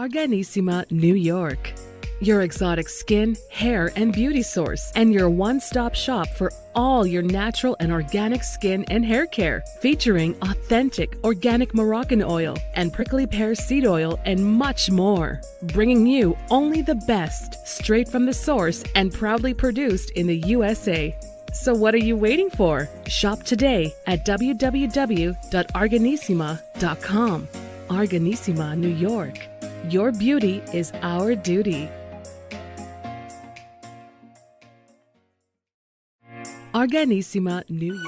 Arganissima, New York. Your exotic skin, hair, and beauty source, and your one-stop shop for all your natural and organic skin and hair care, featuring authentic organic Moroccan oil and prickly pear seed oil and much more. Bringing you only the best, straight from the source and proudly produced in the USA. So what are you waiting for? Shop today at www.arganissima.com. Arganissima, New York. Your beauty is our duty. Arganissima, New York.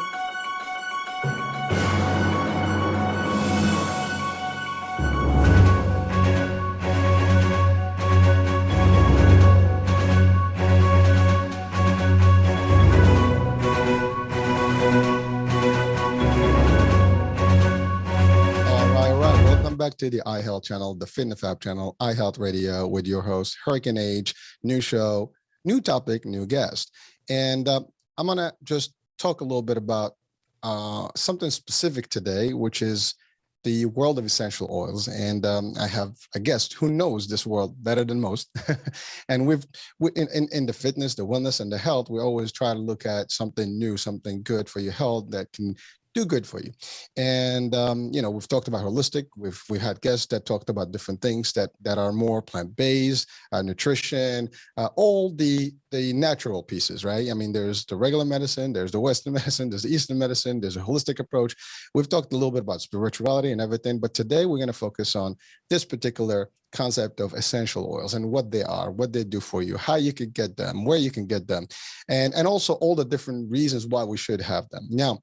Back to the iHealth channel, the FitnessFab channel, iHealth Radio, with your host, Hurricane Age. New show, new topic, new guest. And I'm going to just talk a little bit about something specific today, which is the world of essential oils. And I have a guest who knows this world better than most. And in the fitness, the wellness, and the health, we always try to look at something new, something good for your health that can do good for you. And we've talked about holistic. We've had guests that talked about different things that are more plant-based, nutrition, all the natural pieces, right? I mean, there's the regular medicine, there's the Western medicine, there's the Eastern medicine, there's a holistic approach. We've talked a little bit about spirituality and everything, but today we're going to focus on this particular concept of essential oils and what they are, what they do for you, how you can get them, where you can get them, and also all the different reasons why we should have them. Now,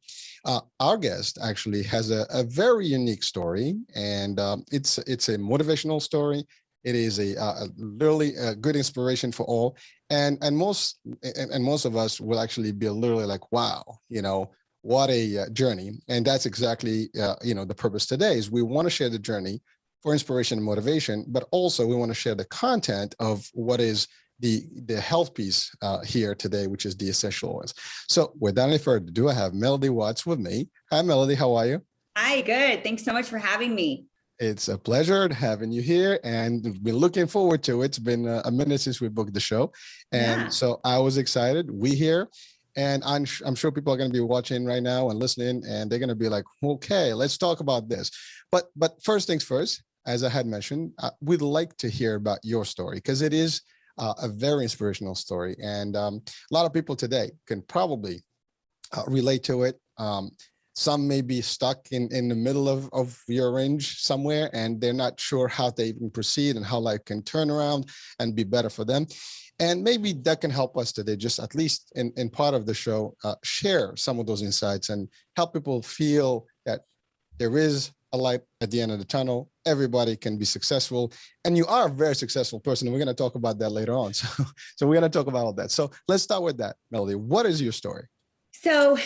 our guest actually has a very unique story, and it's a motivational story. It is literally a good inspiration for all, and most of us will actually be literally like, wow, what a journey. And that's exactly the purpose today is we want to share the journey for inspiration and motivation, but also we want to share the content of what is the health piece here today, which is the essential oils. So without any further ado, I have Melody Watts with me. Hi, Melody. How are you? Hi, good. Thanks so much for having me. It's a pleasure having you here, and we've been looking forward to it. It's been a minute since we booked the show, and so I was excited. We here, and I'm sure people are going to be watching right now and listening, and they're going to be like, okay, let's talk about this. But first things first, as I had mentioned, we'd like to hear about your story because it is a very inspirational story, and a lot of people today can probably relate to it. Some may be stuck in the middle of your range somewhere, and they're not sure how they even proceed and how life can turn around and be better for them. And maybe that can help us today, just at least in part of the show, share some of those insights and help people feel that there is a light at the end of the tunnel. Everybody can be successful, and you are a very successful person. And we're going to talk about that later on. So we're going to talk about all that. So let's start with that, Melody. What is your story? So,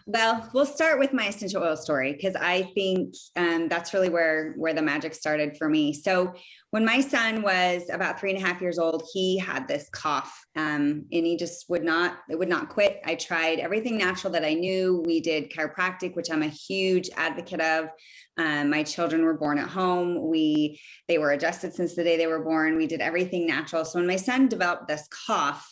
well, we'll start with my essential oil story because I think that's really where the magic started for me. So when my son was about 3.5 years old, he had this cough and he just would not quit. I tried everything natural that I knew. We did chiropractic, which I'm a huge advocate of. My children were born at home. They were adjusted since the day they were born. We did everything natural. So when my son developed this cough,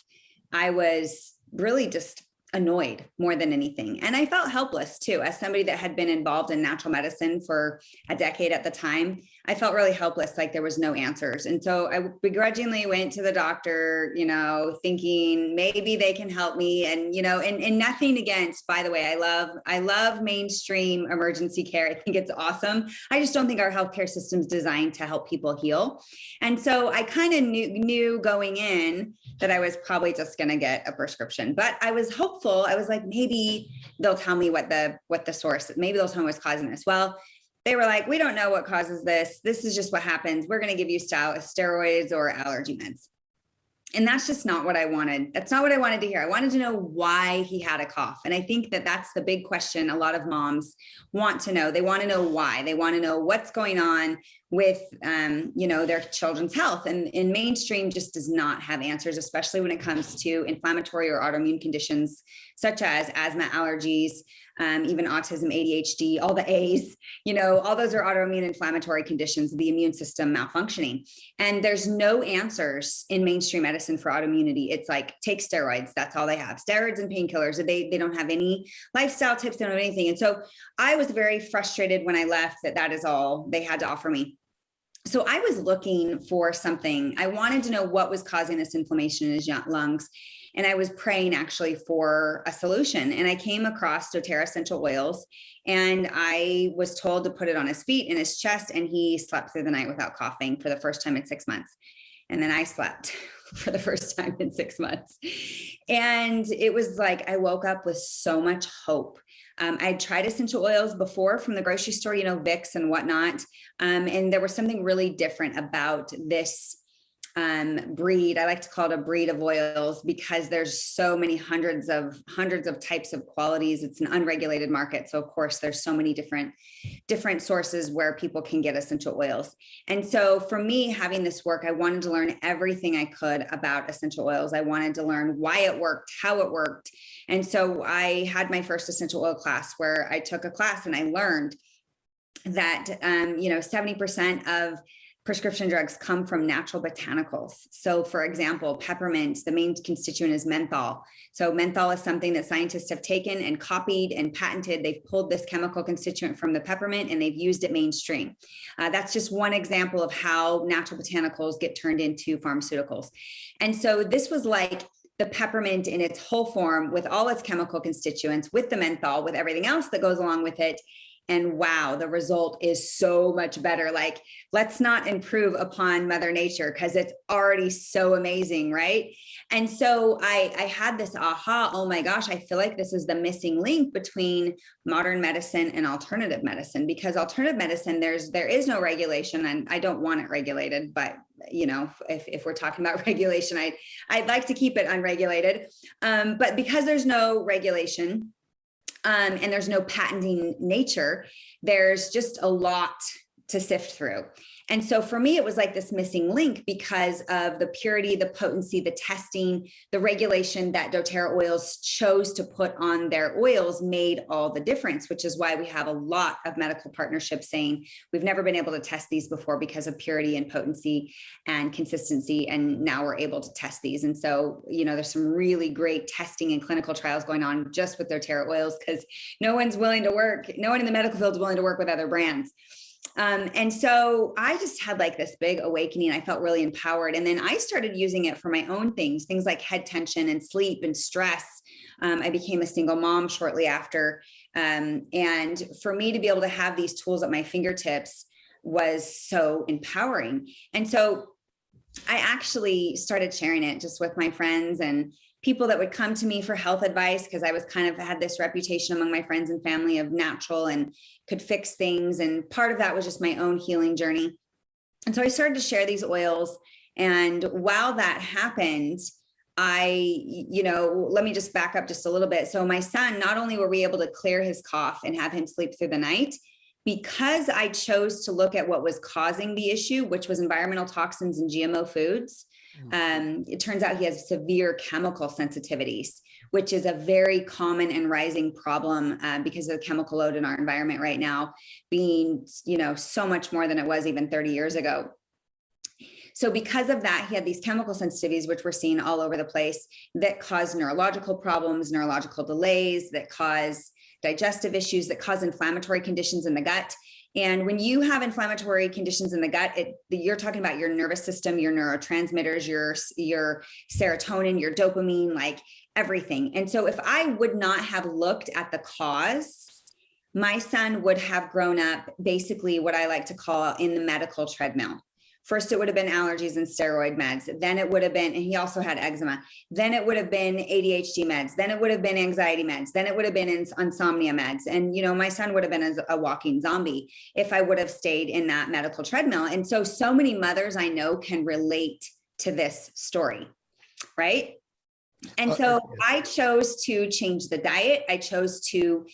I was really just annoyed more than anything. And I felt helpless too. As somebody that had been involved in natural medicine for a decade at the time, I felt really helpless, like there was no answers. And so I begrudgingly went to the doctor, thinking maybe they can help me. And, and nothing against, by the way, I love mainstream emergency care. I think it's awesome. I just don't think our healthcare system is designed to help people heal. And so I kind of knew going in that I was probably just going to get a prescription, but I was hopeful. I was like, maybe they'll tell me what the source, maybe they'll tell me what's causing this. Well, they were like, we don't know what causes this. This is just what happens. We're going to give you steroids or allergy meds. And that's just not what I wanted. That's not what I wanted to hear. I wanted to know why he had a cough. And I think that that's the big question a lot of moms want to know. They want to know why. They want to know what's going on with, their children's health. And mainstream just does not have answers, especially when it comes to inflammatory or autoimmune conditions, such as asthma, allergies, even autism, ADHD, all the A's, all those are autoimmune inflammatory conditions, the immune system malfunctioning. And there's no answers in mainstream medicine for autoimmunity. It's like, take steroids. That's all they have. Steroids and painkillers. They don't have any lifestyle tips. They don't have anything. And so I was very frustrated when I left that is all they had to offer me. So I was looking for something. I wanted to know what was causing this inflammation in his lungs. And I was praying actually for a solution. And I came across doTERRA essential oils, and I was told to put it on his feet and his chest, and he slept through the night without coughing for the first time in 6 months. And then I slept for the first time in 6 months. And it was like, I woke up with so much hope. I'd tried essential oils before from the grocery store, Vicks and whatnot. And there was something really different about this breed. I like to call it a breed of oils because there's so many hundreds of types of qualities. It's an unregulated market. So of course there's so many different sources where people can get essential oils. And so for me, having this work, I wanted to learn everything I could about essential oils. I wanted to learn why it worked, how it worked. And so I had my first essential oil class where I took a class and I learned that, 70% of prescription drugs come from natural botanicals. So for example, peppermint, the main constituent is menthol. So menthol is something that scientists have taken and copied and patented. They've pulled this chemical constituent from the peppermint and they've used it mainstream. That's just one example of how natural botanicals get turned into pharmaceuticals. And so this was like the peppermint in its whole form with all its chemical constituents, with the menthol, with everything else that goes along with it. And wow, the result is so much better. Like, let's not improve upon Mother Nature because it's already so amazing, right? And so I had this aha, oh my gosh, I feel like this is the missing link between modern medicine and alternative medicine, because alternative medicine, there is no regulation, and I don't want it regulated, but if we're talking about regulation, I'd like to keep it unregulated. But because there's no regulation, and there's no patenting nature, there's just a lot to sift through. And so for me, it was like this missing link because of the purity, the potency, the testing, the regulation that doTERRA oils chose to put on their oils made all the difference, which is why we have a lot of medical partnerships saying we've never been able to test these before because of purity and potency and consistency. And now we're able to test these. And so, there's some really great testing and clinical trials going on just with doTERRA oils because no one in the medical field is willing to work with other brands. And so I just had like this big awakening. I felt really empowered. And then I started using it for my own things like head tension and sleep and stress. I became a single mom shortly after. And for me to be able to have these tools at my fingertips was so empowering. And so I actually started sharing it just with my friends and people that would come to me for health advice, because I was had this reputation among my friends and family of natural and could fix things. And part of that was just my own healing journey. And so I started to share these oils. And while that happened, let me just back up just a little bit. So my son, not only were we able to clear his cough and have him sleep through the night, because I chose to look at what was causing the issue, which was environmental toxins and GMO foods. It turns out he has severe chemical sensitivities, which is a very common and rising problem because of the chemical load in our environment right now being, so much more than it was even 30 years ago. So because of that, he had these chemical sensitivities, which we're seeing all over the place, that cause neurological problems, neurological delays, that cause digestive issues, that cause inflammatory conditions in the gut. And when you have inflammatory conditions in the gut, you're talking about your nervous system, your neurotransmitters, your serotonin, your dopamine, like everything. And so if I would not have looked at the cause, my son would have grown up basically what I like to call in the medical treadmill. First, it would have been allergies and steroid meds. Then it would have been, and he also had eczema. Then it would have been ADHD meds. Then it would have been anxiety meds. Then it would have been insomnia meds. And, my son would have been a walking zombie if I would have stayed in that medical treadmill. And so many mothers I know can relate to this story, right? And so I chose to change the diet. I chose to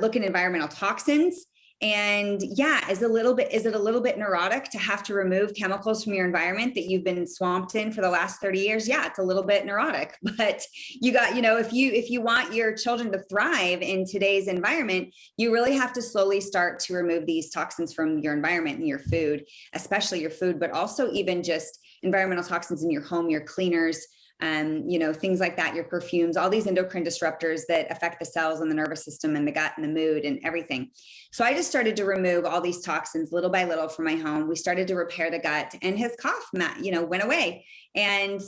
look at environmental toxins. And yeah, is it a little bit neurotic to have to remove chemicals from your environment that you've been swamped in for the last 30 years? Yeah, it's a little bit neurotic, but you got, if you want your children to thrive in today's environment, you really have to slowly start to remove these toxins from your environment and your food, especially your food, but also even just environmental toxins in your home, your cleaners, things like that, your perfumes, all these endocrine disruptors that affect the cells and the nervous system and the gut and the mood and everything. So I just started to remove all these toxins little by little from my home. We started to repair the gut, and his cough, went away. And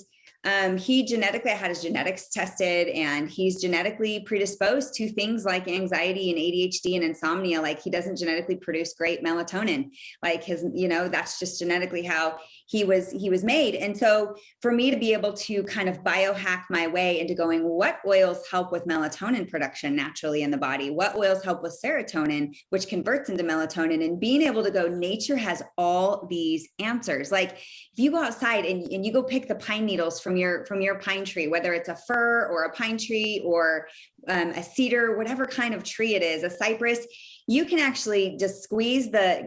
he genetically, I had his genetics tested, and he's genetically predisposed to things like anxiety and ADHD and insomnia. Like, he doesn't genetically produce great melatonin, like his, that's just genetically how he was made. And so for me to be able to kind of biohack my way into going, what oils help with melatonin production naturally in the body? What oils help with serotonin, which converts into melatonin? And being able to go, nature has all these answers. Like, if you go outside and you go pick the pine needles from your pine tree, whether it's a fir or a pine tree or a cedar, whatever kind of tree it is, a cypress, you can actually just go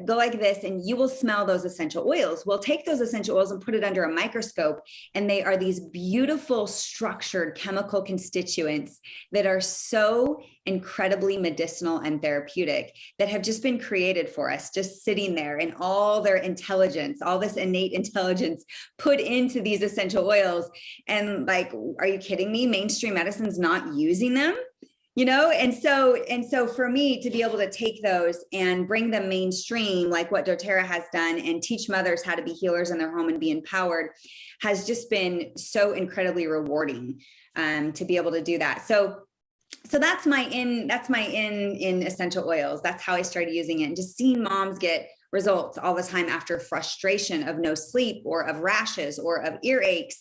like this, and you will smell those essential oils. We'll take those essential oils and put it under a microscope, and they are these beautiful structured chemical constituents that are so incredibly medicinal and therapeutic, that have just been created for us, just sitting there, and all their intelligence, all this innate intelligence put into these essential oils. And like, are you kidding me? Mainstream medicine's not using them. And so for me to be able to take those and bring them mainstream, like what doTERRA has done, and teach mothers how to be healers in their home and be empowered, has just been so incredibly rewarding, to be able to do that. So that's my in essential oils. That's how I started using it, and just seeing moms get results all the time after frustration of no sleep or of rashes or of earaches.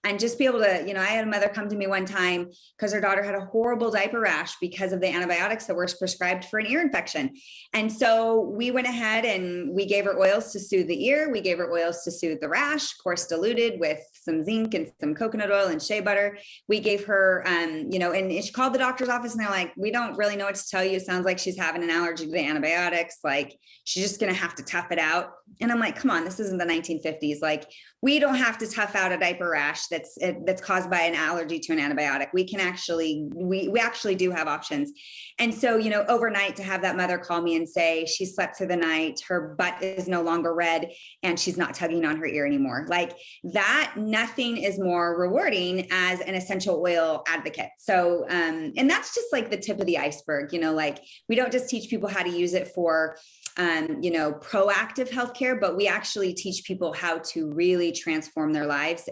And just be able to, I had a mother come to me one time because her daughter had a horrible diaper rash because of the antibiotics that were prescribed for an ear infection. And so we went ahead and we gave her oils to soothe the ear. We gave her oils to soothe the rash, of course, diluted with some zinc and some coconut oil and shea butter. We gave her, and she called the doctor's office, and they're like, we don't really know what to tell you. It sounds like she's having an allergy to the antibiotics. Like, she's just going to have to tough it out. And I'm like, come on, this isn't the 1950s. Like, we don't have to tough out a diaper rash that's caused by an allergy to an antibiotic. We can actually, we actually do have options. And so, overnight, to have that mother call me and say she slept through the night, her butt is no longer red, and she's not tugging on her ear anymore. Like that, nothing is more rewarding as an essential oil advocate. So, and that's just like the tip of the iceberg, like we don't just teach people how to use it for proactive healthcare, but we actually teach people how to really transform their lives,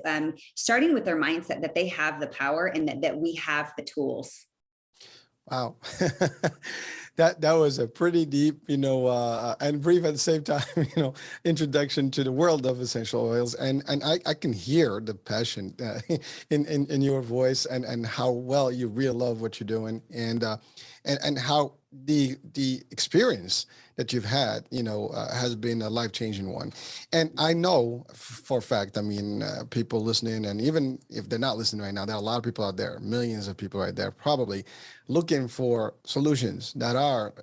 starting with their mindset that they have the power and that we have the tools. Wow. That was a pretty deep, and brief at the same time, introduction to the world of essential oils. And I can hear the passion in your voice, and how well you really love what you're doing, and how the experience that you've had, has been a life-changing one. And I know for a fact, people listening, and even if they're not listening right now, there are a lot of people out there, millions of people right there, probably looking for solutions that are,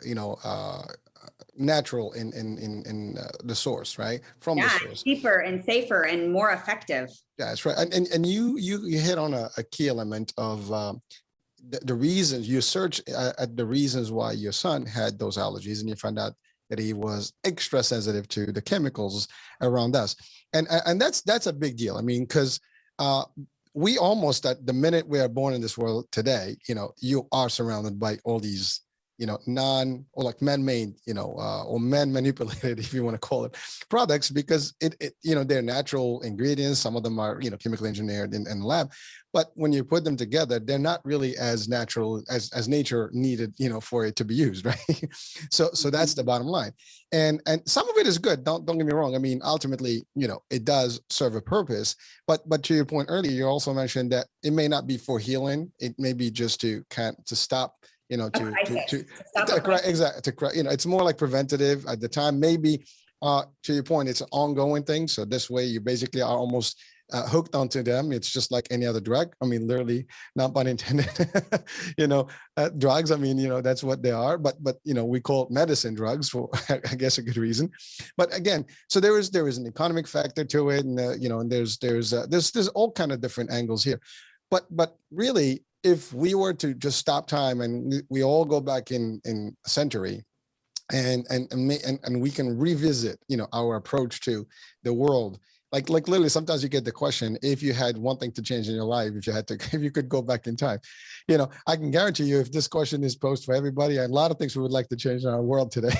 natural in the source, right? From the source. Cheaper and safer and more effective. Yeah, that's right. And you hit on a key element of the reasons. You search at the reasons why your son had those allergies, and you find out that he was extra sensitive to the chemicals around us. And that's a big deal. because we almost, at the minute we are born in this world today, you are surrounded by all these, man-made, or man-manipulated, if you want to call it, products, because they're natural ingredients. Some of them are, chemically engineered in the lab. But when you put them together, they're not really as natural as nature needed, for it to be used, right? So that's the bottom line. And some of it is good. Don't get me wrong. Ultimately, it does serve a purpose. But to your point earlier, you also mentioned that it may not be for healing. It may be just to stop. It's more like preventative at the time. Maybe to your point, it's an ongoing thing. So this way, you basically are almost hooked onto them. It's just like any other drug. I mean, literally, not pun intended. Drugs. I mean, that's what they are. But we call it medicine drugs for I guess a good reason. But again, so there is an economic factor to it, and and there's all kind of different angles here. But really, if we were to just stop time and we all go back in a century, and we can revisit our approach to the world, like literally sometimes you get the question, if you had one thing to change in your life, if you could go back in time, I can guarantee you, if this question is posed for everybody, a lot of things we would like to change in our world today.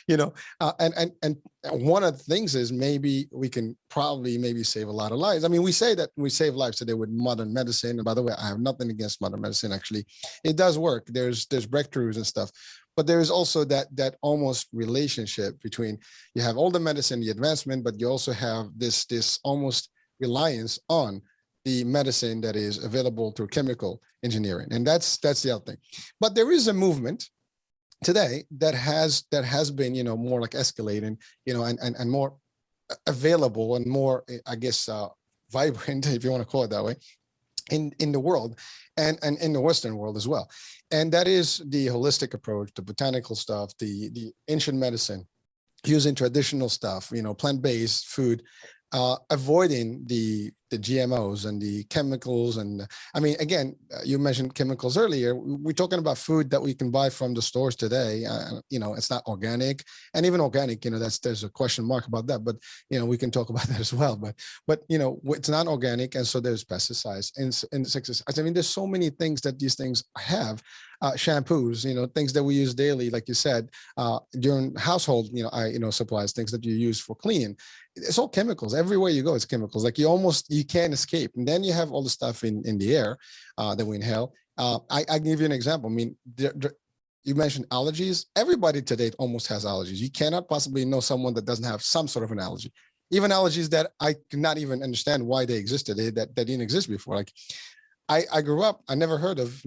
And one of the things is maybe we can probably save a lot of lives. I mean, we say that we save lives today with modern medicine, and by the way, I have nothing against modern medicine. Actually, it does work. There's breakthroughs and stuff. But there is also that almost relationship between, you have all the medicine, the advancement, but you also have this almost reliance on the medicine that is available through chemical engineering. And that's the other thing. But there is a movement today that has been, more like escalating, and more available and more, I guess, vibrant, if you want to call it that way, in the world and in the Western world as well. And that is the holistic approach, the botanical stuff, the ancient medicine, using traditional stuff, plant-based food, avoiding the GMOs and the chemicals. And I mean, again, you mentioned chemicals earlier. We're talking about food that we can buy from the stores today. It's not organic, and even organic, there's a question mark about that, but we can talk about that as well. But it's not organic, and so there's pesticides, insecticides. I mean, there's so many things that these things have. Shampoos, things that we use daily, like you said, during household, supplies, things that you use for cleaning. It's all chemicals. Everywhere you go, it's chemicals. Like you can't escape. And then you have all the stuff in the air that we inhale. I give you an example. I mean, you mentioned allergies. Everybody today almost has allergies. You cannot possibly know someone that doesn't have some sort of an allergy. Even allergies that I could not even understand why they existed, that didn't exist before. Like I grew up, I never heard of,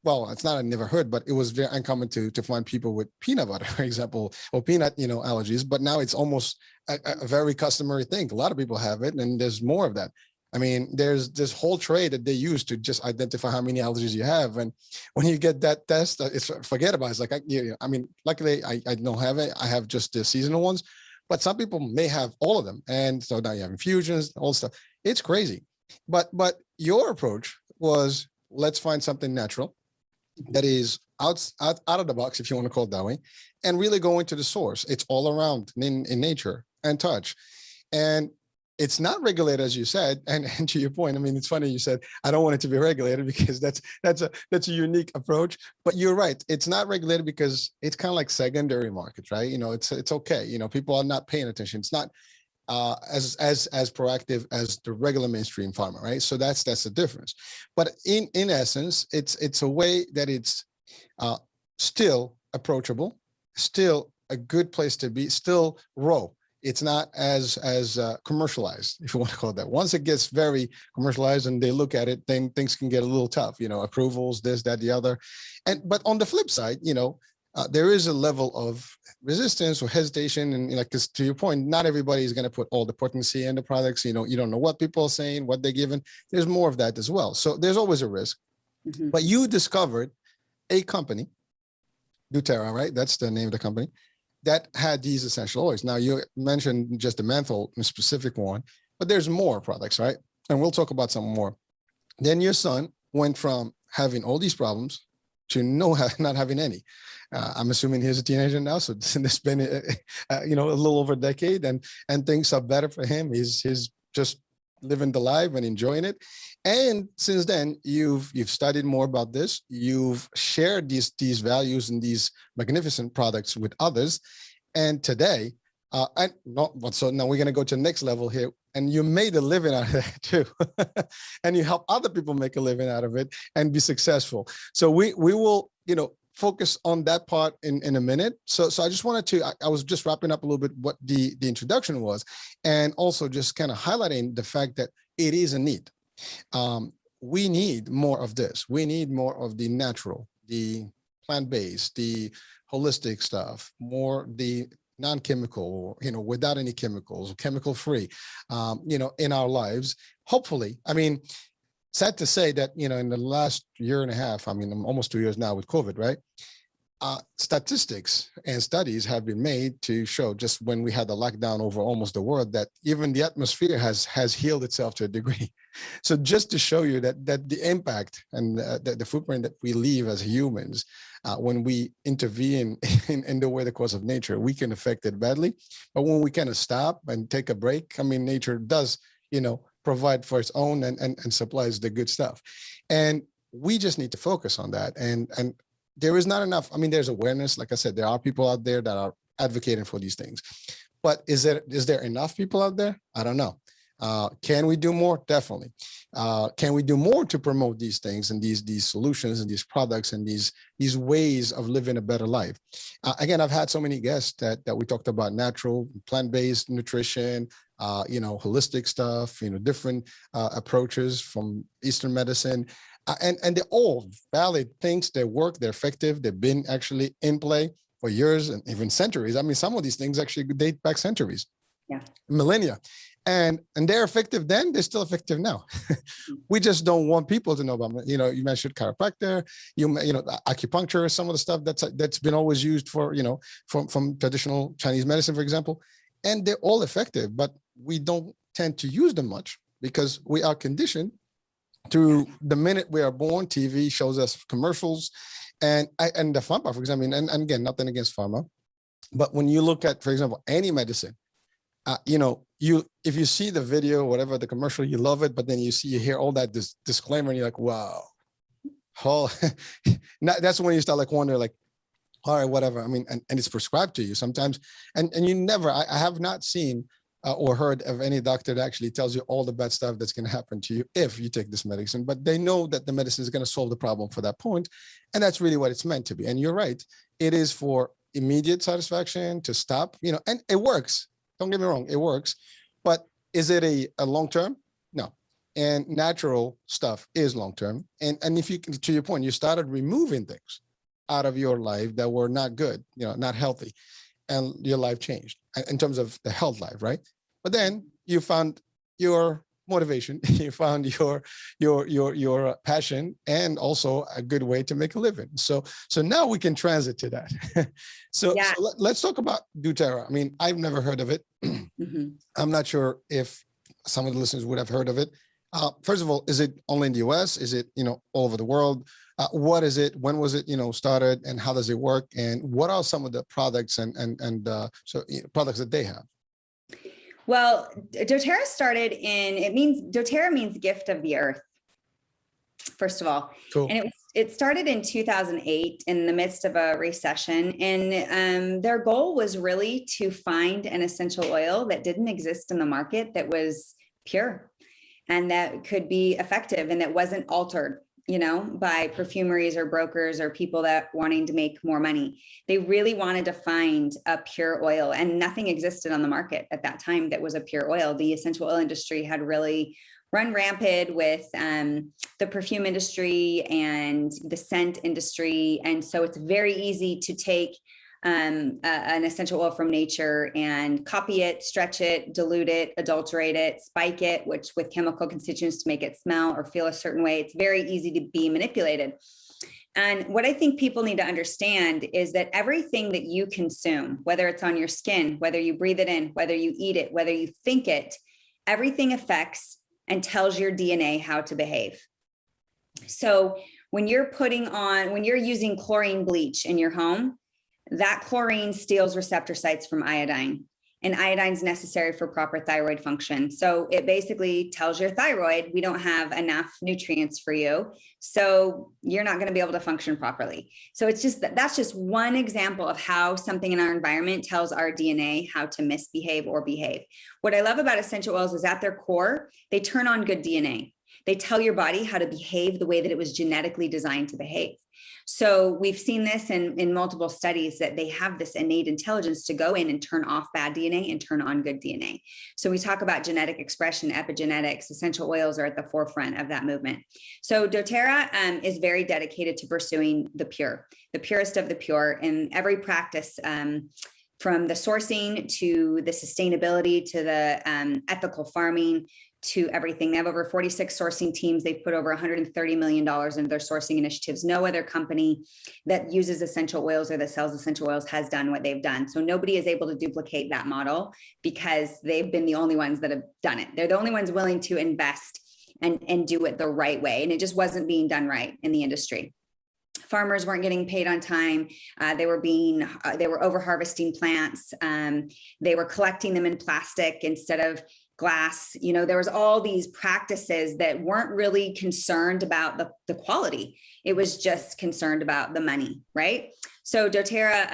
well, it's not I never heard, but it was very uncommon to find people with peanut butter, for example, or peanut, allergies. But now it's almost a very customary thing. A lot of people have it, and there's more of that. I mean, there's this whole tray that they use to just identify how many allergies you have. And when you get that test, it's forget about it. It's like, I mean, luckily I don't have it. I have just the seasonal ones, but some people may have all of them. And so now you have infusions, all stuff. It's crazy. But your approach was, let's find something natural that is out of the box, if you want to call it that way, and really go into the source. It's all around in nature and touch. And it's not regulated, as you said. And to your point, I mean, it's funny you said, I don't want it to be regulated, because that's a unique approach. But you're right. It's not regulated because it's kind of like secondary markets, right? It's okay. People are not paying attention. It's not as proactive as the regular mainstream pharma, right? So that's the difference. But in essence, it's a way that it's still approachable, still a good place to be, still raw. It's not as commercialized, if you want to call it that. Once it gets very commercialized and they look at it, then things can get a little tough. Approvals, this, that, the other. But on the flip side, there is a level of resistance or hesitation. And because to your point, not everybody is going to put all the potency in the products. You don't know what people are saying, what they're given. There's more of that as well. So there's always a risk. Mm-hmm. But you discovered a company, doTERRA, right? That's the name of the company, that had these essential oils. Now, you mentioned just the menthol, a specific one, but there's more products, right? And we'll talk about some more. Then your son went from having all these problems to not having any. I'm assuming he's a teenager now, so it's been a little over a decade, and things are better for him. He's just living the life and enjoying it. And since then, you've studied more about this. You've shared these values and these magnificent products with others. And today, so now we're going to go to the next level here. And you made a living out of that too. And you help other people make a living out of it and be successful. So we will, focus on that part in a minute. So I just wanted to, I was just wrapping up a little bit what the introduction was, and also just kind of highlighting the fact that it is a need. We need more of this. We need more of the natural, the plant-based, the holistic stuff, more the non-chemical, without any chemicals, chemical free, in our lives. Hopefully, I mean, sad to say that, in the last year and a half, I mean, almost 2 years now with COVID, right? Statistics and studies have been made to show, just when we had the lockdown over almost the world, that even the atmosphere has healed itself to a degree. So just to show you that the impact and the footprint that we leave as humans, when we intervene in the way, the course of nature, we can affect it badly. But when we kind of stop and take a break, I mean, nature does, provide for its own and supplies the good stuff. And we just need to focus on that. And there is not enough. I mean, there's awareness. Like I said, there are people out there that are advocating for these things. But is there enough people out there? I don't know. Can we do more? Definitely. Can we do more to promote these things and these solutions and these products and these ways of living a better life? Again, I've had so many guests that we talked about natural, plant-based nutrition, holistic stuff, different approaches from Eastern medicine. And they're all valid things. They work, they're effective, they've been actually in play for years and even centuries. I mean, some of these things actually date back centuries, millennia. And they're effective then, they're still effective now. We just don't want people to know about them. You mentioned chiropractor, acupuncture, some of the stuff that's been always used for, from traditional Chinese medicine, for example. And they're all effective, but we don't tend to use them much because we are conditioned to the minute we are born. TV shows us commercials and the pharma, for example, and again, nothing against pharma, but when you look at, for example, any medicine, if you see the video, whatever, the commercial, you love it, but then you hear all that disclaimer and you're like, wow. That's when you start like wondering, like, all right, whatever. I mean, and it's prescribed to you sometimes. And you never, I have not seen or heard of any doctor that actually tells you all the bad stuff that's going to happen to you if you take this medicine, but they know that the medicine is going to solve the problem for that point. And that's really what it's meant to be. And you're right. It is for immediate satisfaction, to stop, and it works. Don't get me wrong. It works, but is it a long-term? No. And natural stuff is long-term. And if you, to your point, you started removing things out of your life that were not good, not healthy, and your life changed in terms of the health life, right? But then you found your motivation, you found your passion, and also a good way to make a living. So now we can transit to that. So let's talk about doTERRA. I mean, I've never heard of it. Mm-hmm. I'm not sure if some of the listeners would have heard of it. First of all, is it only in the US? Is it, all over the world? What is it? When was it, started, and how does it work? And what are some of the products and products that they have? Well, doTERRA doTERRA means gift of the earth, first of all. Cool. And it started in 2008 in the midst of a recession. And their goal was really to find an essential oil that didn't exist in the market, that was pure and that could be effective and that wasn't altered, by perfumeries or brokers or people that wanting to make more money. They really wanted to find a pure oil, and nothing existed on the market at that time that was a pure oil. The essential oil industry had really run rampant with the perfume industry and the scent industry. And so it's very easy to take an essential oil from nature and copy it, stretch it, dilute it, adulterate it, spike it, which with chemical constituents to make it smell or feel a certain way. It's very easy to be manipulated. And what I think people need to understand is that everything that you consume, whether it's on your skin, whether you breathe it in, whether you eat it, whether you think it, everything affects and tells your DNA how to behave. So when you're using chlorine bleach in your home, that chlorine steals receptor sites from iodine, and iodine is necessary for proper thyroid function. So it basically tells your thyroid, we don't have enough nutrients for you, so you're not going to be able to function properly. So that's just one example of how something in our environment tells our DNA how to misbehave or behave. What I love about essential oils is at their core, they turn on good DNA. They tell your body how to behave the way that it was genetically designed to behave. So we've seen this in multiple studies, that they have this innate intelligence to go in and turn off bad DNA and turn on good DNA. So we talk about genetic expression, epigenetics. Essential oils are at the forefront of that movement. So doTERRA is very dedicated to pursuing the purest of the pure in every practice. from the sourcing to the sustainability to the ethical farming to everything. They have over 46 sourcing teams. They've put over $130 million into their sourcing initiatives. No other company that uses essential oils or that sells essential oils has done what they've done. So nobody is able to duplicate that model because they've been the only ones that have done it. They're the only ones willing to invest and do it the right way. And it just wasn't being done right in the industry. Farmers weren't getting paid on time. They were over harvesting plants. They were collecting them in plastic instead of glass. There was all these practices that weren't really concerned about the quality. It was just concerned about the money, right? So doTERRA,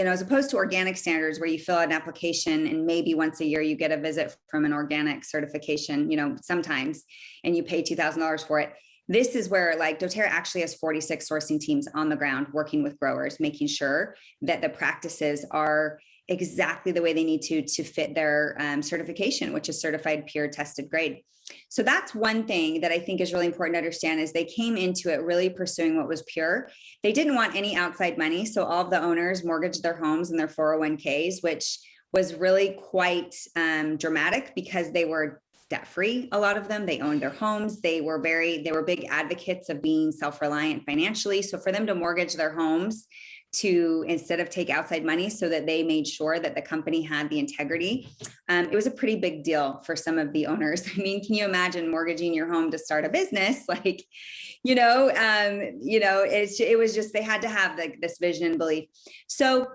as opposed to organic standards where you fill out an application and maybe once a year you get a visit from an organic certification, sometimes, and you pay $2,000 for it. This is where doTERRA actually has 46 sourcing teams on the ground working with growers, making sure that the practices are exactly the way they need to fit their certification, which is certified pure tested grade. So that's one thing that I think is really important to understand is they came into it really pursuing what was pure. They didn't want any outside money. So all of the owners mortgaged their homes and their 401ks, which was really quite dramatic because they were debt-free. A lot of them, they owned their homes. They were big advocates of being self-reliant financially. So for them to mortgage their homes to instead of take outside money so that they made sure that the company had the integrity, it was a pretty big deal for some of the owners. I mean, can you imagine mortgaging your home to start a business? It was just, they had to have this vision and belief. So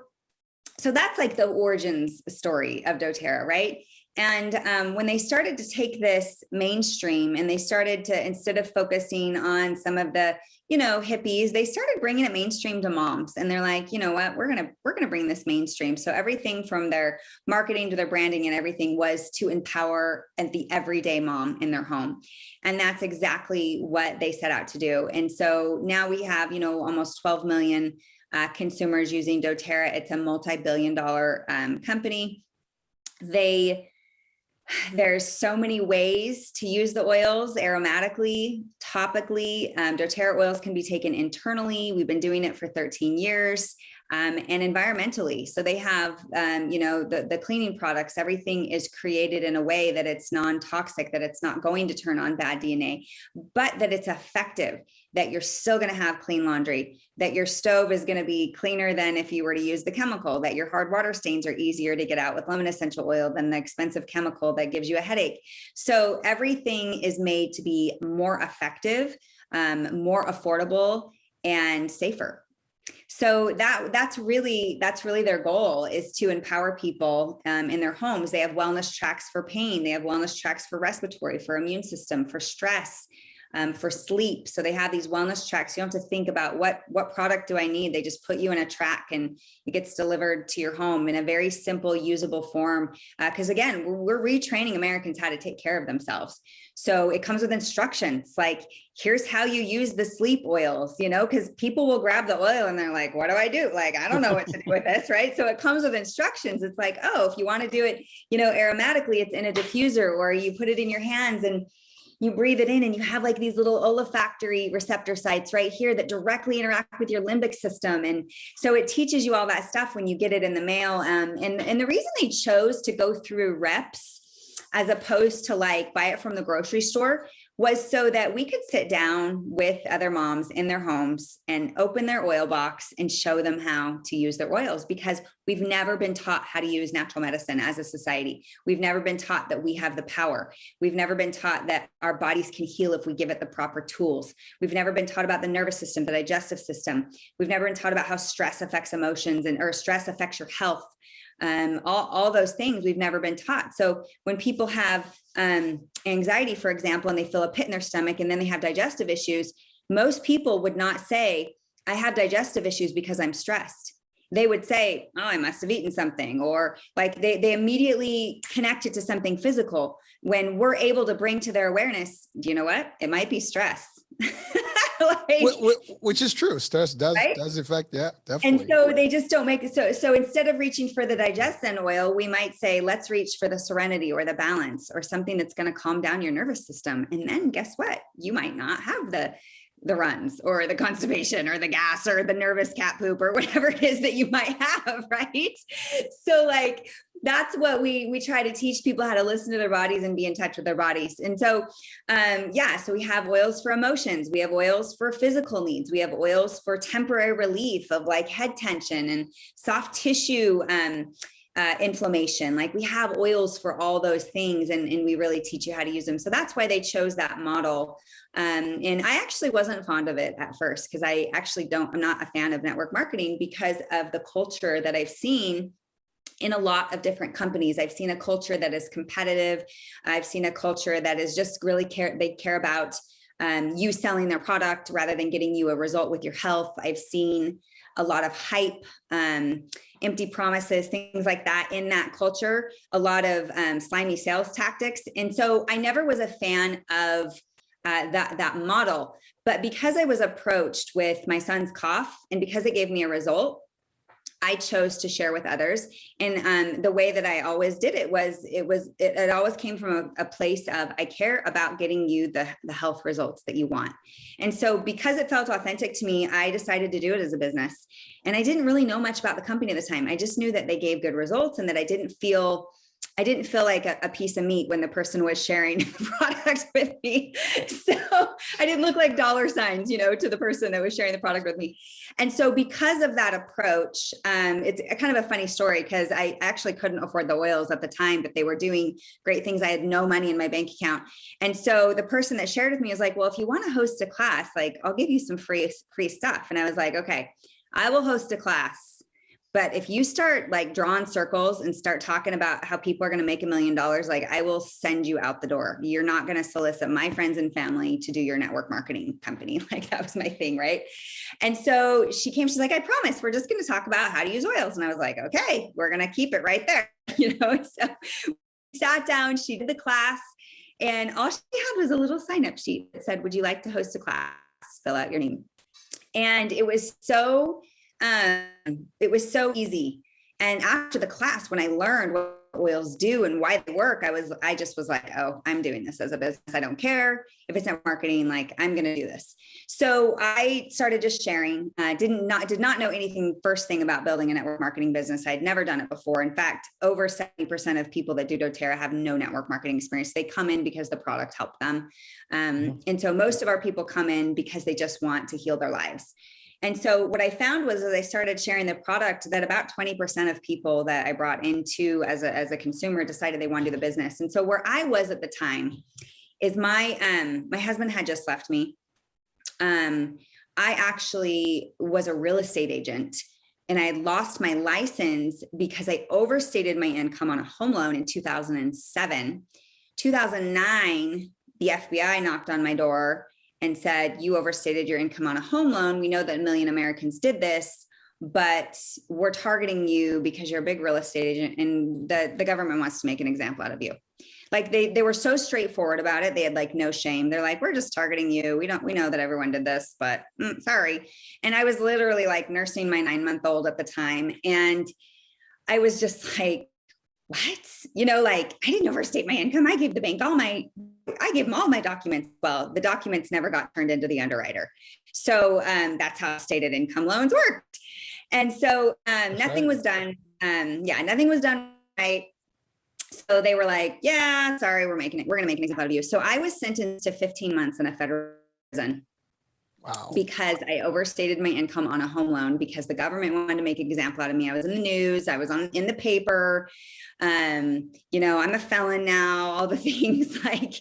that's the origins story of doTERRA, right? And when they started to take this mainstream and they started to, instead of focusing on some of the, hippies, they started bringing it mainstream to moms. And they're like, you know what, we're going to bring this mainstream. So everything from their marketing to their branding and everything was to empower the everyday mom in their home. And that's exactly what they set out to do. And so now we have, almost 12 million consumers using doTERRA. It's a multi-billion-dollar company. There's so many ways to use the oils aromatically, topically. doTERRA oils can be taken internally. We've been doing it for 13 years. And environmentally. So they have, the cleaning products, everything is created in a way that it's non-toxic, that it's not going to turn on bad DNA, but that it's effective, that you're still going to have clean laundry, that your stove is going to be cleaner than if you were to use the chemical, that your hard water stains are easier to get out with lemon essential oil than the expensive chemical that gives you a headache. So everything is made to be more effective, more affordable, and safer. So that's really their goal, is to empower people in their homes. They have wellness tracks for pain. They have wellness tracks for respiratory, for immune system, for stress, for sleep. So they have these wellness tracks. You don't have to think about what product do I need. They just put you in a track and it gets delivered to your home in a very simple, usable form. Because again, we're retraining Americans how to take care of themselves. So it comes with instructions, like, here's how you use the sleep oils, because people will grab the oil and they're like, what do I do? I don't know what to do with this, right? So it comes with instructions. It's like, oh, if you want to do it, aromatically, it's in a diffuser, or you put it in your hands and you breathe it in, and you have these little olfactory receptor sites right here that directly interact with your limbic system. And so it teaches you all that stuff when you get it in the mail. And the reason they chose to go through reps as opposed to buy it from the grocery store was so that we could sit down with other moms in their homes and open their oil box and show them how to use their oils, because we've never been taught how to use natural medicine as a society. We've never been taught that we have the power. We've never been taught that our bodies can heal if we give it the proper tools. We've never been taught about the nervous system, the digestive system. We've never been taught about how stress affects emotions or stress affects your health. All those things we've never been taught. So when people have anxiety, for example, and they feel a pit in their stomach and then they have digestive issues, most people would not say, I have digestive issues because I'm stressed. They would say, oh, I must have eaten something, or they immediately connect it to something physical, when we're able to bring to their awareness, do you know what? It might be stress. Which is true. Stress does affect, yeah, definitely. And so they just don't make it. So instead of reaching for the digestion oil, we might say, let's reach for the serenity or the balance or something that's going to calm down your nervous system. And then guess what? You might not have the the runs or the constipation or the gas or the nervous cat poop or whatever it is that you might have, right? So like, that's what we try to teach people, how to listen to their bodies and be in touch with their bodies. And so, so we have oils for emotions. We have oils for physical needs. We have oils for temporary relief of like head tension and soft tissue, inflammation. Like we have oils for all those things, and we really teach you how to use them. So that's why they chose that model. And I actually wasn't fond of it at first, because I'm not a fan of network marketing because of the culture that I've seen in a lot of different companies. I've seen a culture that is competitive. I've seen a culture that is just really they care about you selling their product rather than getting you a result with your health. I've seen a lot of hype, empty promises, things like that in that culture, a lot of slimy sales tactics. And so I never was a fan of that model. But because I was approached with my son's cough, and because it gave me a result, I chose to share with others. And the way that I always did it was, it always came from a place of, I care about getting you the health results that you want. And so because it felt authentic to me, I decided to do it as a business. And I didn't really know much about the company at the time. I just knew that they gave good results, and that I didn't feel like a piece of meat when the person was sharing the product with me. So I didn't look like dollar signs, to the person that was sharing the product with me. And so because of that approach, it's kind of a funny story, because I actually couldn't afford the oils at the time, but they were doing great things. I had no money in my bank account. And so the person that shared with me was like, well, if you want to host a class, like I'll give you some free stuff. And I was like, okay, I will host a class. But if you start like drawing circles and start talking about how people are going to make $1 million, like I will send you out the door. You're not going to solicit my friends and family to do your network marketing company. Like that was my thing. Right. And so she came, she's like, I promise we're just going to talk about how to use oils. And I was like, okay, we're going to keep it right there. So we sat down, she did the class, and all she had was a little sign-up sheet that said, would you like to host a class? Fill out your name. And it was so easy. And after the class, when I learned what oils do and why they work, I just was like, oh, I'm doing this as a business. I don't care if it's not marketing, like I'm going to do this. So I started just sharing. Did not know anything first thing about building a network marketing business. I'd never done it before. In fact, over 70% of people that do doTERRA have no network marketing experience. They come in because the product helped them. And so most of our people come in because they just want to heal their lives. And so what I found was, as I started sharing the product, that about 20% of people that I brought into as a consumer decided they wanted to do the business. And so where I was at the time is my husband had just left me. I actually was a real estate agent, and I had lost my license because I overstated my income on a home loan in 2007. 2009, the FBI knocked on my door and said, you overstated your income on a home loan. We know that 1 million Americans did this, but we're targeting you because you're a big real estate agent, and the government wants to make an example out of you. Like they were so straightforward about it. They had like no shame. They're like, we're just targeting you. We know that everyone did this, but sorry. And I was literally like nursing my 9-month-old at the time. And I was just like, what? Like I didn't overstate my income. I gave the bank I gave them all my documents. Well, the documents never got turned into the underwriter. So that's how stated income loans worked. And so nothing was done. Nothing was done right. So they were like, yeah, sorry, we're going to make an example out of you. So I was sentenced to 15 months in a federal prison. Wow. Because I overstated my income on a home loan, because the government wanted to make an example out of me. I was in the news. I was in the paper. I'm a felon now, all the things, like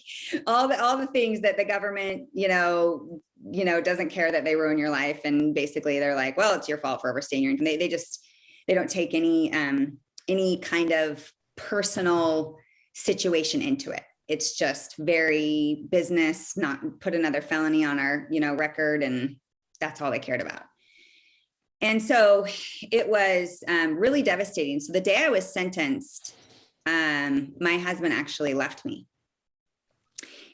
all the things that the government, doesn't care that they ruin your life. And basically they're like, well, it's your fault for overstaying your income. They don't take any kind of personal situation into it. It's just very business, not put another felony on our, record. And that's all they cared about. And so it was really devastating. So the day I was sentenced, my husband actually left me.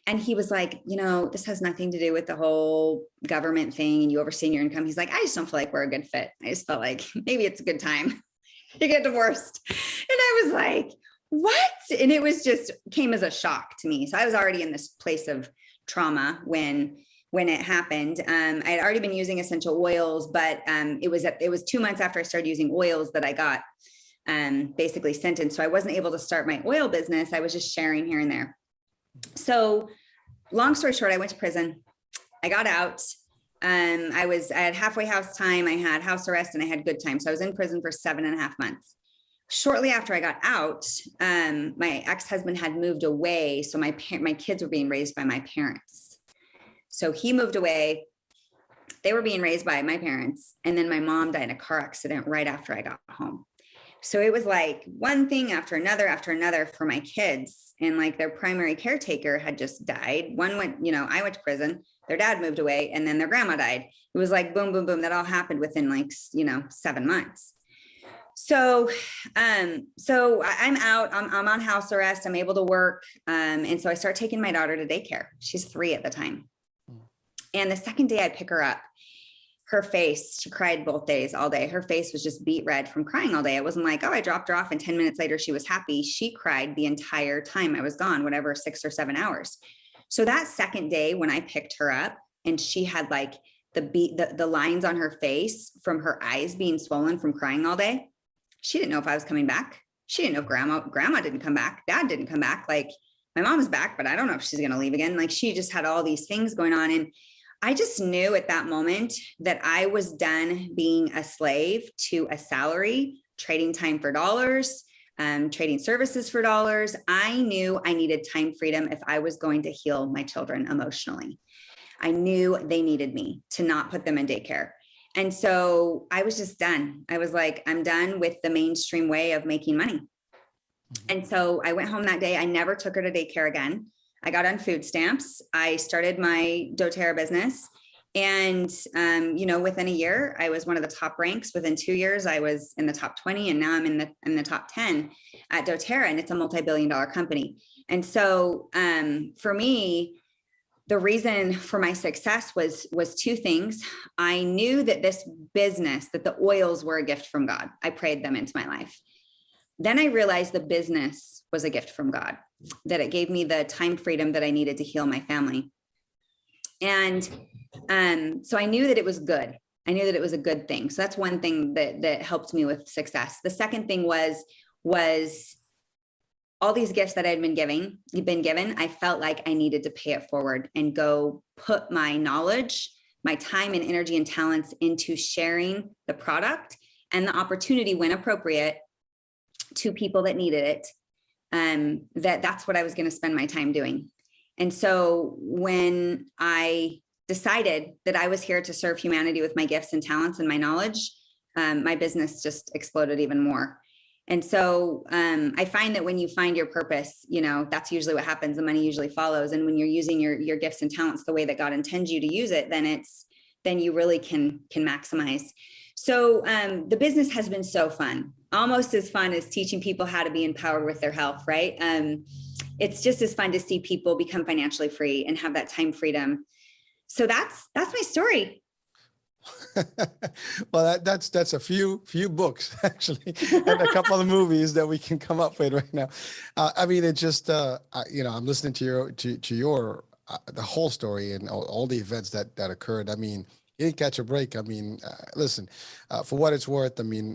And he was like, this has nothing to do with the whole government thing and you overseeing your income. He's like, I just don't feel like we're a good fit. I just felt like maybe it's a good time to get divorced. And I was like, what? And it was just came as a shock to me. So I was already in this place of trauma when when it happened. I had already been using essential oils, but it was 2 months after I started using oils that I got basically sentenced. So I wasn't able to start my oil business. I was just sharing here and there. So long story short, I went to prison. I got out. I had halfway house time. I had house arrest and I had good time. So I was in prison for 7.5 months. Shortly after I got out, my ex-husband had moved away. So my kids were being raised by my parents. So he moved away. They were being raised by my parents. And then my mom died in a car accident right after I got home. So it was like one thing after another for my kids. And like their primary caretaker had just died. One went, I went to prison, their dad moved away, and then their grandma died. It was like boom, boom, boom. That all happened within like, 7 months. So I'm out, I'm on house arrest. I'm able to work. And so I start taking my daughter to daycare. She's 3 at the time. And the second day I pick her up, her face, she cried both days, all day. Her face was just beet red from crying all day. It wasn't like, oh, I dropped her off and 10 minutes later, she was happy. She cried the entire time I was gone, whatever, 6 or 7 hours. So that second day when I picked her up and she had like the lines on her face from her eyes being swollen from crying all day, she didn't know if I was coming back. She didn't know if grandma didn't come back. Dad didn't come back. Like my mom is back, but I don't know if she's going to leave again. Like she just had all these things going on. And I just knew at that moment that I was done being a slave to a salary, trading time for dollars, trading services for dollars. I knew I needed time freedom if I was going to heal my children emotionally. I knew they needed me to not put them in daycare. And so I was just done. I was like, I'm done with the mainstream way of making money. And so I went home that day. I never took her to daycare again. I got on food stamps. I started my doTERRA business. And, within a year, I was one of the top ranks. Within 2 years, I was in the top 20. And now I'm in the top 10 at doTERRA, and it's a multi-billion-dollar company. And so for me, the reason for my success was 2 things. I knew that this business, that the oils were a gift from God. I prayed them into my life. Then I realized the business was a gift from God, that it gave me the time freedom that I needed to heal my family. And so I knew that it was good. I knew that it was a good thing. So that's one thing that helped me with success. The second thing was all these gifts that I'd been given, I felt like I needed to pay it forward and go put my knowledge, my time and energy and talents into sharing the product and the opportunity when appropriate to people that needed it. That's what I was going to spend my time doing. And so when I decided that I was here to serve humanity with my gifts and talents and my knowledge, my business just exploded even more. And so I find that when you find your purpose, that's usually what happens. The money usually follows. And when you're using your gifts and talents the way that God intends you to use it, then you really can maximize. So the business has been so fun, almost as fun as teaching people how to be empowered with their health, right? It's just as fun to see people become financially free and have that time freedom. So that's my story. Well, that's a few books actually, and a couple of movies that we can come up with right now. I mean, it's just I'm listening to your the whole story and all the events that occurred. I mean, you didn't catch a break. I mean, listen, for what it's worth. I mean,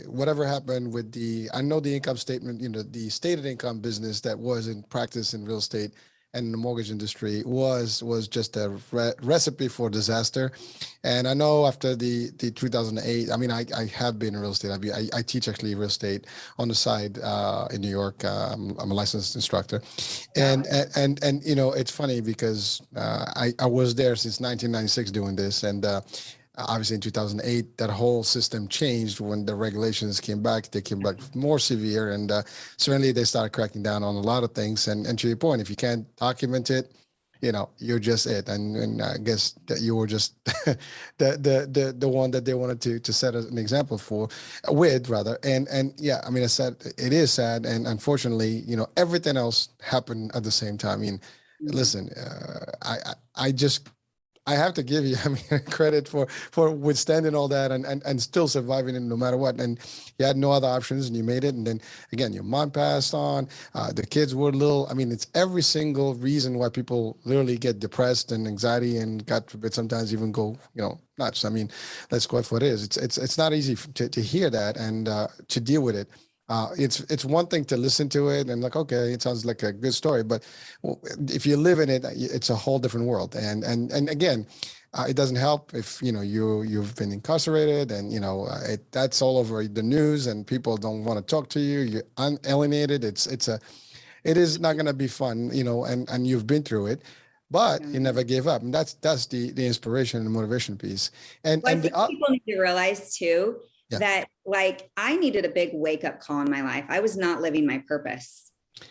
whatever happened with I know the income statement, the stated income business that was in practice in real estate and the mortgage industry was just a recipe for disaster. And I know after the 2008, I mean, I have been in real estate. I teach actually real estate on the side in New York. I'm a licensed instructor, and it's funny because I was there since 1996 doing this, and obviously in 2008 that whole system changed when the regulations came back. They came back more severe, and certainly they started cracking down on a lot of things. And to your point, if you can't document it, you're just it. And I guess that you were just the one that they wanted to set an example with rather. And yeah, I mean, it is sad, and unfortunately, everything else happened at the same time. I mean, listen, I have to give you, I mean, credit for withstanding all that and still surviving it no matter what. And you had no other options, and you made it. And then again, your mom passed on. The kids were little. I mean, it's every single reason why people literally get depressed and anxiety, and God forbid, sometimes even go, nuts. I mean, that's quite what it is. It's not easy to hear that and to deal with it. It's one thing to listen to it and like, okay, it sounds like a good story, but if you live in it, it's a whole different world. And again, it doesn't help if you've been incarcerated and that's all over the news and people don't want to talk to you. You're unalienated. It is not going to be fun, and you've been through it. But you never gave up, and that's the inspiration and the motivation piece. And I think people need to realize too. Yeah. That like I needed a big wake up call in my life. I was not living my purpose.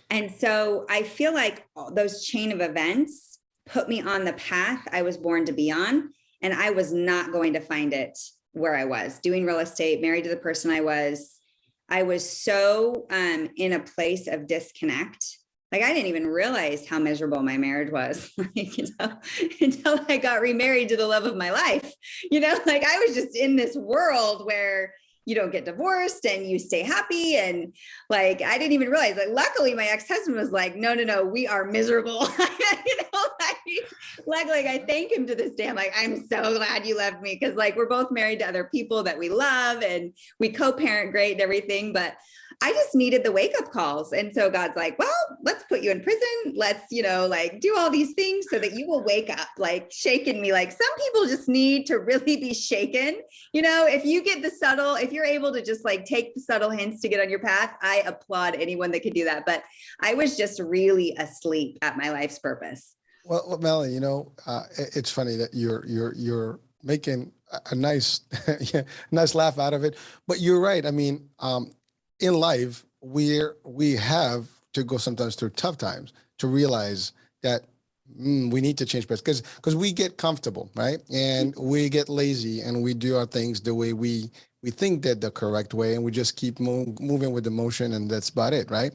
And so I feel like those chain of events put me on the path I was born to be on. And I was not going to find it where I was doing real estate, married to the person I was. I was so in a place of disconnect. Like I didn't even realize how miserable my marriage was until I got remarried to the love of my life. Like I was just in this world where you don't get divorced and you stay happy. And like, I didn't even realize, like, luckily my ex-husband was like, no, we are miserable. Luckily I thank him to this day. I'm like, I'm so glad you left me. Cause like, we're both married to other people that we love and we co-parent great and everything. But I just needed the wake up calls. And so God's like, well, let's put you in prison. Let's, like do all these things so that you will wake up, like shaking me. Like some people just need to really be shaken. If you get if you're able to just like take the subtle hints to get on your path, I applaud anyone that could do that. But I was just really asleep at my life's purpose. Well, Melanie, it's funny that you're making a nice, nice laugh out of it, but you're right. I mean, in life, we have to go sometimes through tough times to realize that we need to change because we get comfortable, right? And we get lazy and we do our things the way we think that the correct way, and we just keep moving with the motion, and that's about it, right?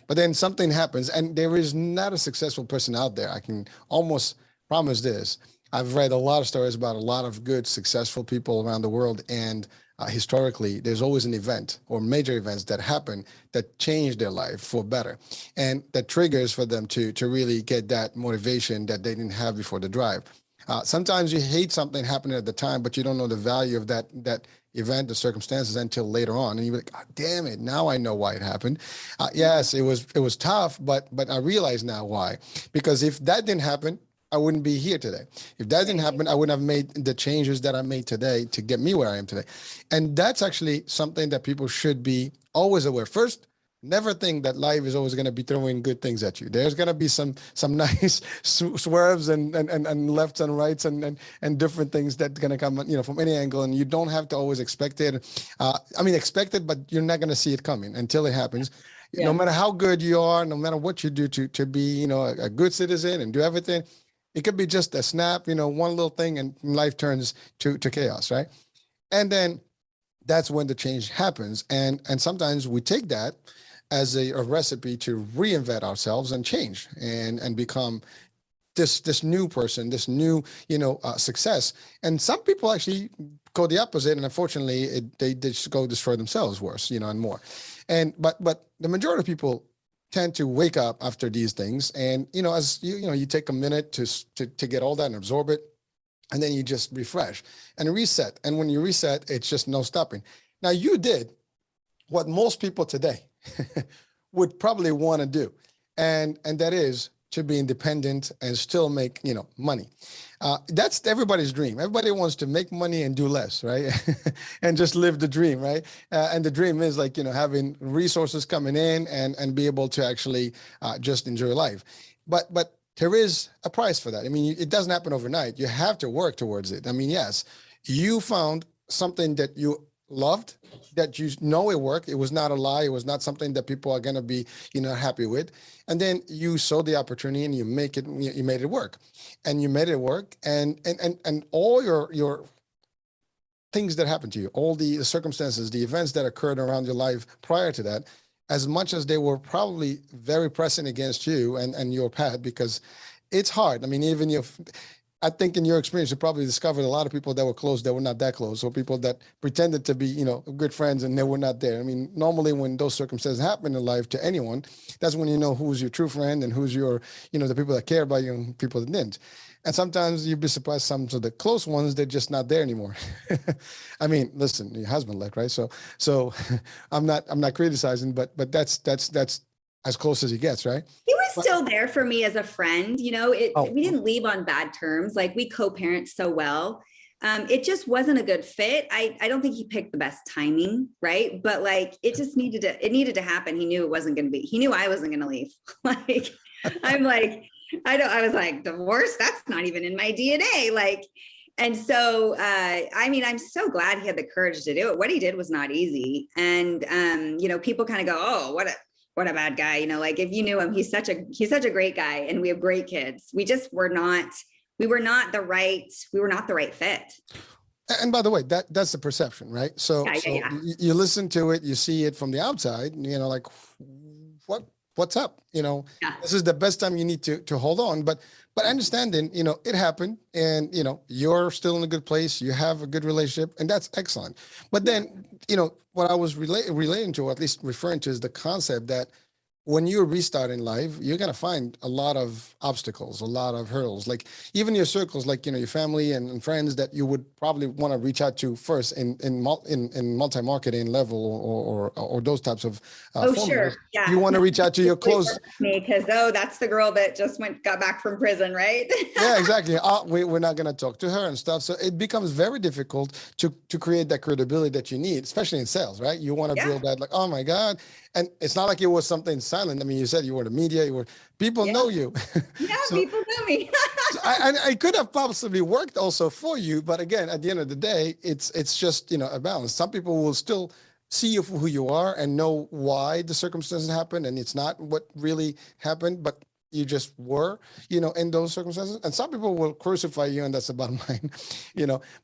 But then something happens, and there is not a successful person out there. I can almost promise this. I've read a lot of stories about a lot of good, successful people around the world, and historically, there's always an event or major events that happen that change their life for better, and that triggers for them to really get that motivation that they didn't have before the drive. Sometimes you hate something happening at the time, but you don't know the value of that event, the circumstances until later on, and you're like, oh, damn it, now I know why it happened. Yes, it was tough, but I realize now why. Because if that didn't happen, I wouldn't be here today. If that didn't happen, I wouldn't have made the changes that I made today to get me where I am today. And that's actually something that people should be always aware. First, never think that life is always going to be throwing good things at you. There's going to be some nice swerves and lefts and rights and different things that's going to come, from any angle. And you don't have to always expect it. Expect it, but you're not going to see it coming until it happens. Yeah. No matter how good you are, no matter what you do to be, a good citizen and do everything, it could be just a snap, one little thing, and life turns to chaos, right? And then that's when the change happens. And sometimes we take that as a recipe to reinvent ourselves and change and become this new person, this new, success. And some people actually go the opposite. And unfortunately, they just go destroy themselves worse, and more. But the majority of people tend to wake up after these things, and as you take a minute to get all that and absorb it, and then you just refresh and reset. And when you reset, it's just no stopping. Now you did what most people today would probably want to do, and that is to be independent and still make money. That's everybody's dream. Everybody wants to make money and do less, right? And just live the dream, right? And the dream is like having resources coming in and be able to actually just enjoy life. But there is a price for that. I mean, it doesn't happen overnight. You have to work towards it. I mean, yes, you found something that you loved, that it worked. It was not a lie. It was not something that people are going to be, happy with. And then you saw the opportunity and you made it work, and you made it work. And all your things that happened to you, all the circumstances, the events that occurred around your life prior to that, as much as they were probably very pressing against you and your path, because it's hard. I mean, even if I think in your experience, you probably discovered a lot of people that were close that were not that close, or people that pretended to be, good friends and they were not there. I mean, normally when those circumstances happen in life to anyone, that's when you know who's your true friend and who's your, the people that care about you and people that didn't. And sometimes you'd be surprised some of the close ones, they're just not there anymore. I mean, listen, your husband left, right? So I'm not criticizing, but that's as close as he gets, right? He was still there for me as a friend. We didn't leave on bad terms. Like, we co-parent so well. It just wasn't a good fit. I don't think he picked the best timing, right? But like, it just needed to happen. He knew he knew I wasn't going to leave. Like, I'm like, I was like, divorce, that's not even in my DNA. Like, and so, I'm so glad he had the courage to do it. What he did was not easy. And, people kind of go, oh, what a bad guy. Like, if you knew him, he's such a great guy, and we have great kids. We were not the right fit. And by the way, that's the perception, right? So, yeah. You listen to it, you see it from the outside, like, what's up? This is the best time you need to hold on. But understanding, it happened, and, you're still in a good place. You have a good relationship, and that's excellent. But then, what I was relating to, or at least referring to, is the concept that when you restart in life, you're going to find a lot of obstacles, a lot of hurdles, like even your circles, like, your family and friends that you would probably want to reach out to first in multi-marketing level or those types of formulas. Sure. Yeah. You want to reach out to your close. Me, because, that's the girl that just got back from prison, right? Yeah, exactly. We're not going to talk to her and stuff. So it becomes very difficult to create that credibility that you need, especially in sales, right? You want to build that, like, oh my God. And it's not like it was something silent. I mean, you said you were the media, people know you. Yeah, so, people know me. So I could have possibly worked also for you, but again, at the end of the day, it's just, a balance. Some people will still see you for who you are and know why the circumstances happened, and it's not what really happened, but you just were, in those circumstances. And some people will crucify you, and that's the bottom line,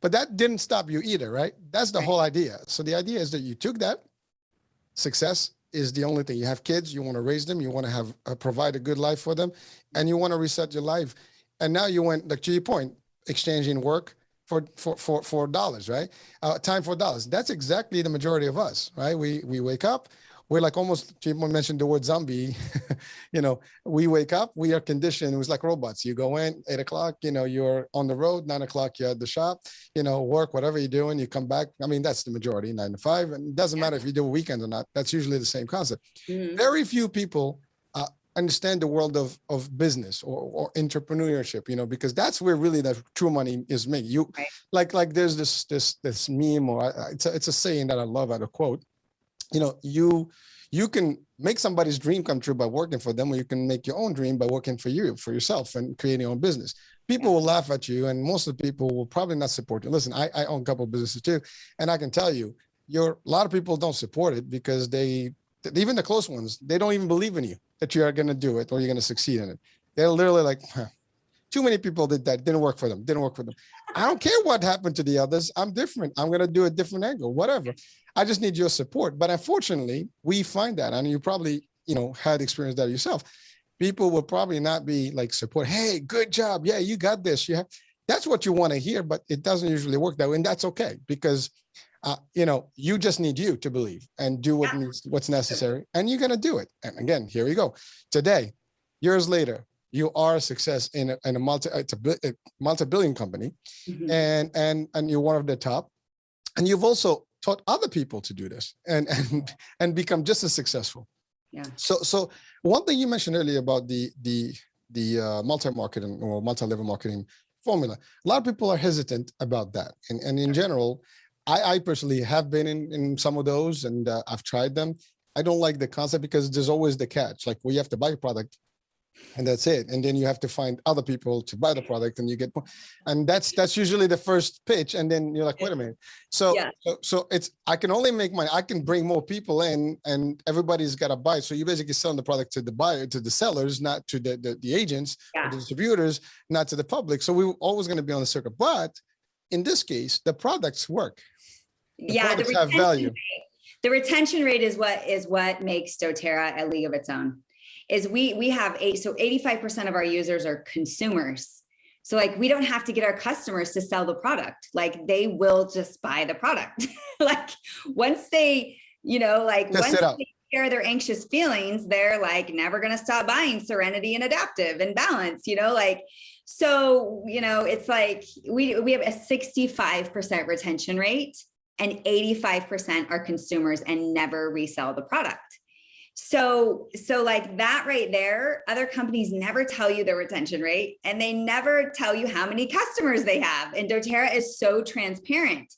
but that didn't stop you either, right? That's the whole idea. So the idea is that you took that success is the only thing. You have kids, you want to raise them, you want to have provide a good life for them, and you want to reset your life. And now you went, like, to your point, exchanging work for dollars, right? Time for dollars. That's exactly the majority of us, right? We wake up, we're like, almost, people mentioned the word zombie. We wake up, we are conditioned. It was like robots. You go in 8 o'clock, you're on the road, 9 o'clock, you're at the shop, work, whatever you're doing, you come back. I mean, that's the majority, 9 to 5. And it doesn't matter if you do a weekend or not. That's usually the same concept. Mm-hmm. Very few people understand the world of business or entrepreneurship, because that's where really the true money is made. Like there's this meme, or it's a saying that I love, out of quote. You can make somebody's dream come true by working for them, or you can make your own dream by working for yourself and creating your own business. People will laugh at you, and most of the people will probably not support you. Listen, I own a couple of businesses too, and I can tell you, a lot of people don't support it because even the close ones, they don't even believe in you that you are going to do it or you're going to succeed in it. They're literally like, too many people did that. Didn't work for them. I don't care what happened to the others. I'm different. I'm going to do a different angle, whatever. I just need your support. But unfortunately, we find that, and you probably, had experienced that yourself. People will probably not be like support. Hey, good job. Yeah, you got this. That's what you want to hear, but it doesn't usually work that way. And that's okay, because you just need you to believe and do what's necessary, and you're going to do it. And again, here we go. Today, years later, you are a success in a multi-billion company, mm-hmm. and you're one of the top, and you've also taught other people to do this and become just as successful. Yeah. So one thing you mentioned earlier about the multi-marketing or multi-level marketing formula, a lot of people are hesitant about that, and in general, I personally have been in some of those, and I've tried them. I don't like the concept because there's always the catch. Like, we have to buy a product, and that's it. And then you have to find other people to buy the product, and you get, and that's usually the first pitch. And then you're like, wait a minute. So it's, I can only make money. I can bring more people in, and everybody's got to buy. So you're basically selling the product to the buyer, to the sellers, not to the agents, or the distributors, not to the public. So we're always going to be on the circuit. But in this case, the products work. The products have value. The retention rate is what makes doTERRA a league of its own. Is we have 85% of our users are consumers. So like, we don't have to get our customers to sell the product. Like they will just buy the product. Like once they, Test once it out. they share their anxious feelings, they're like never going to stop buying Serenity and Adaptive and Balance, so, it's like we have a 65% retention rate and 85% are consumers and never resell the product. So like that right there, other companies never tell you their retention rate and they never tell you how many customers they have. And doTERRA is so transparent.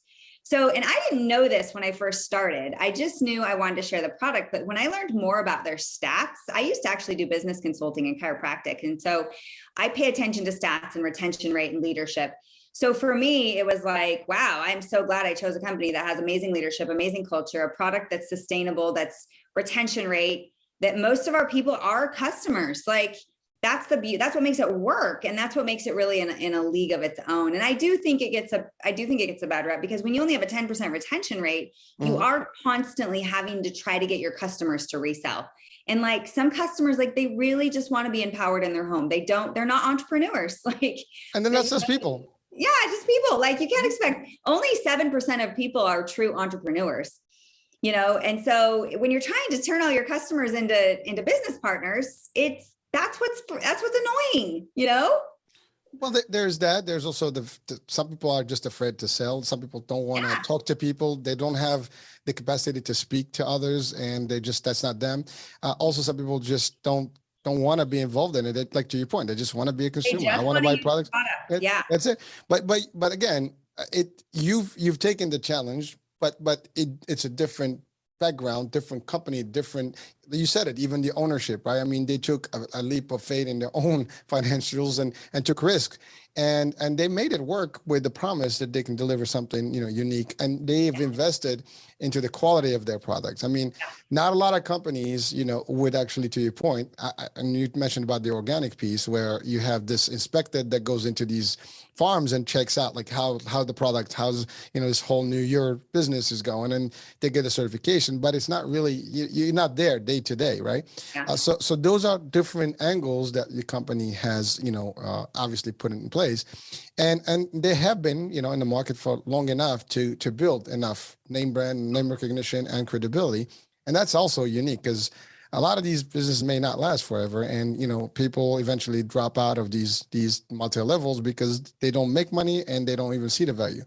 So, and I didn't know this when I first started. I just knew I wanted to share the product. But when I learned more about their stats, I used to actually do business consulting and chiropractic. And so I pay attention to stats and retention rate and leadership. So for me, it was like, wow, I'm so glad I chose a company that has amazing leadership, amazing culture, a product that's sustainable, that's retention rate, that most of our people are customers. Like that's the beauty. That's what makes it work. And that's what makes it really in a league of its own. And I do think it gets a bad rep because when you only have a 10% retention rate, you are constantly having to try to get your customers to resell. And like some customers, like they really just want to be empowered in their home. They're not entrepreneurs. Like, And then that's just people. Yeah, just people. Like you can't expect only 7% of people are true entrepreneurs. And so when you're trying to turn all your customers into business partners, that's what's annoying, Well, there's that. There's also some people are just afraid to sell. Some people don't want to talk to people. They don't have the capacity to speak to others, and that's not them. Also, some people just don't want to be involved in it. Like to your point, they just want to be a consumer. I want to buy products. Yeah, that's it. But again, you've taken the challenge, but it's a different background, different company, different, you said it, even the ownership, right? I mean, they took a leap of faith in their own financials and took risk. And they made it work with the promise that they can deliver something, unique. And they've invested into the quality of their products. I mean, not a lot of companies, would actually, to your point, and you mentioned about the organic piece where you have this inspector that goes into these farms and checks out like how the product, how's, this whole new year business is going, and they get a certification, but it's not really, you're not there day to day, right? Yeah. So those are different angles that the company has, obviously put in place. And they have been, in the market for long enough to build enough name brand, name recognition, and credibility. And that's also unique because a lot of these businesses may not last forever. And, people eventually drop out of these multi-levels because they don't make money and they don't even see the value.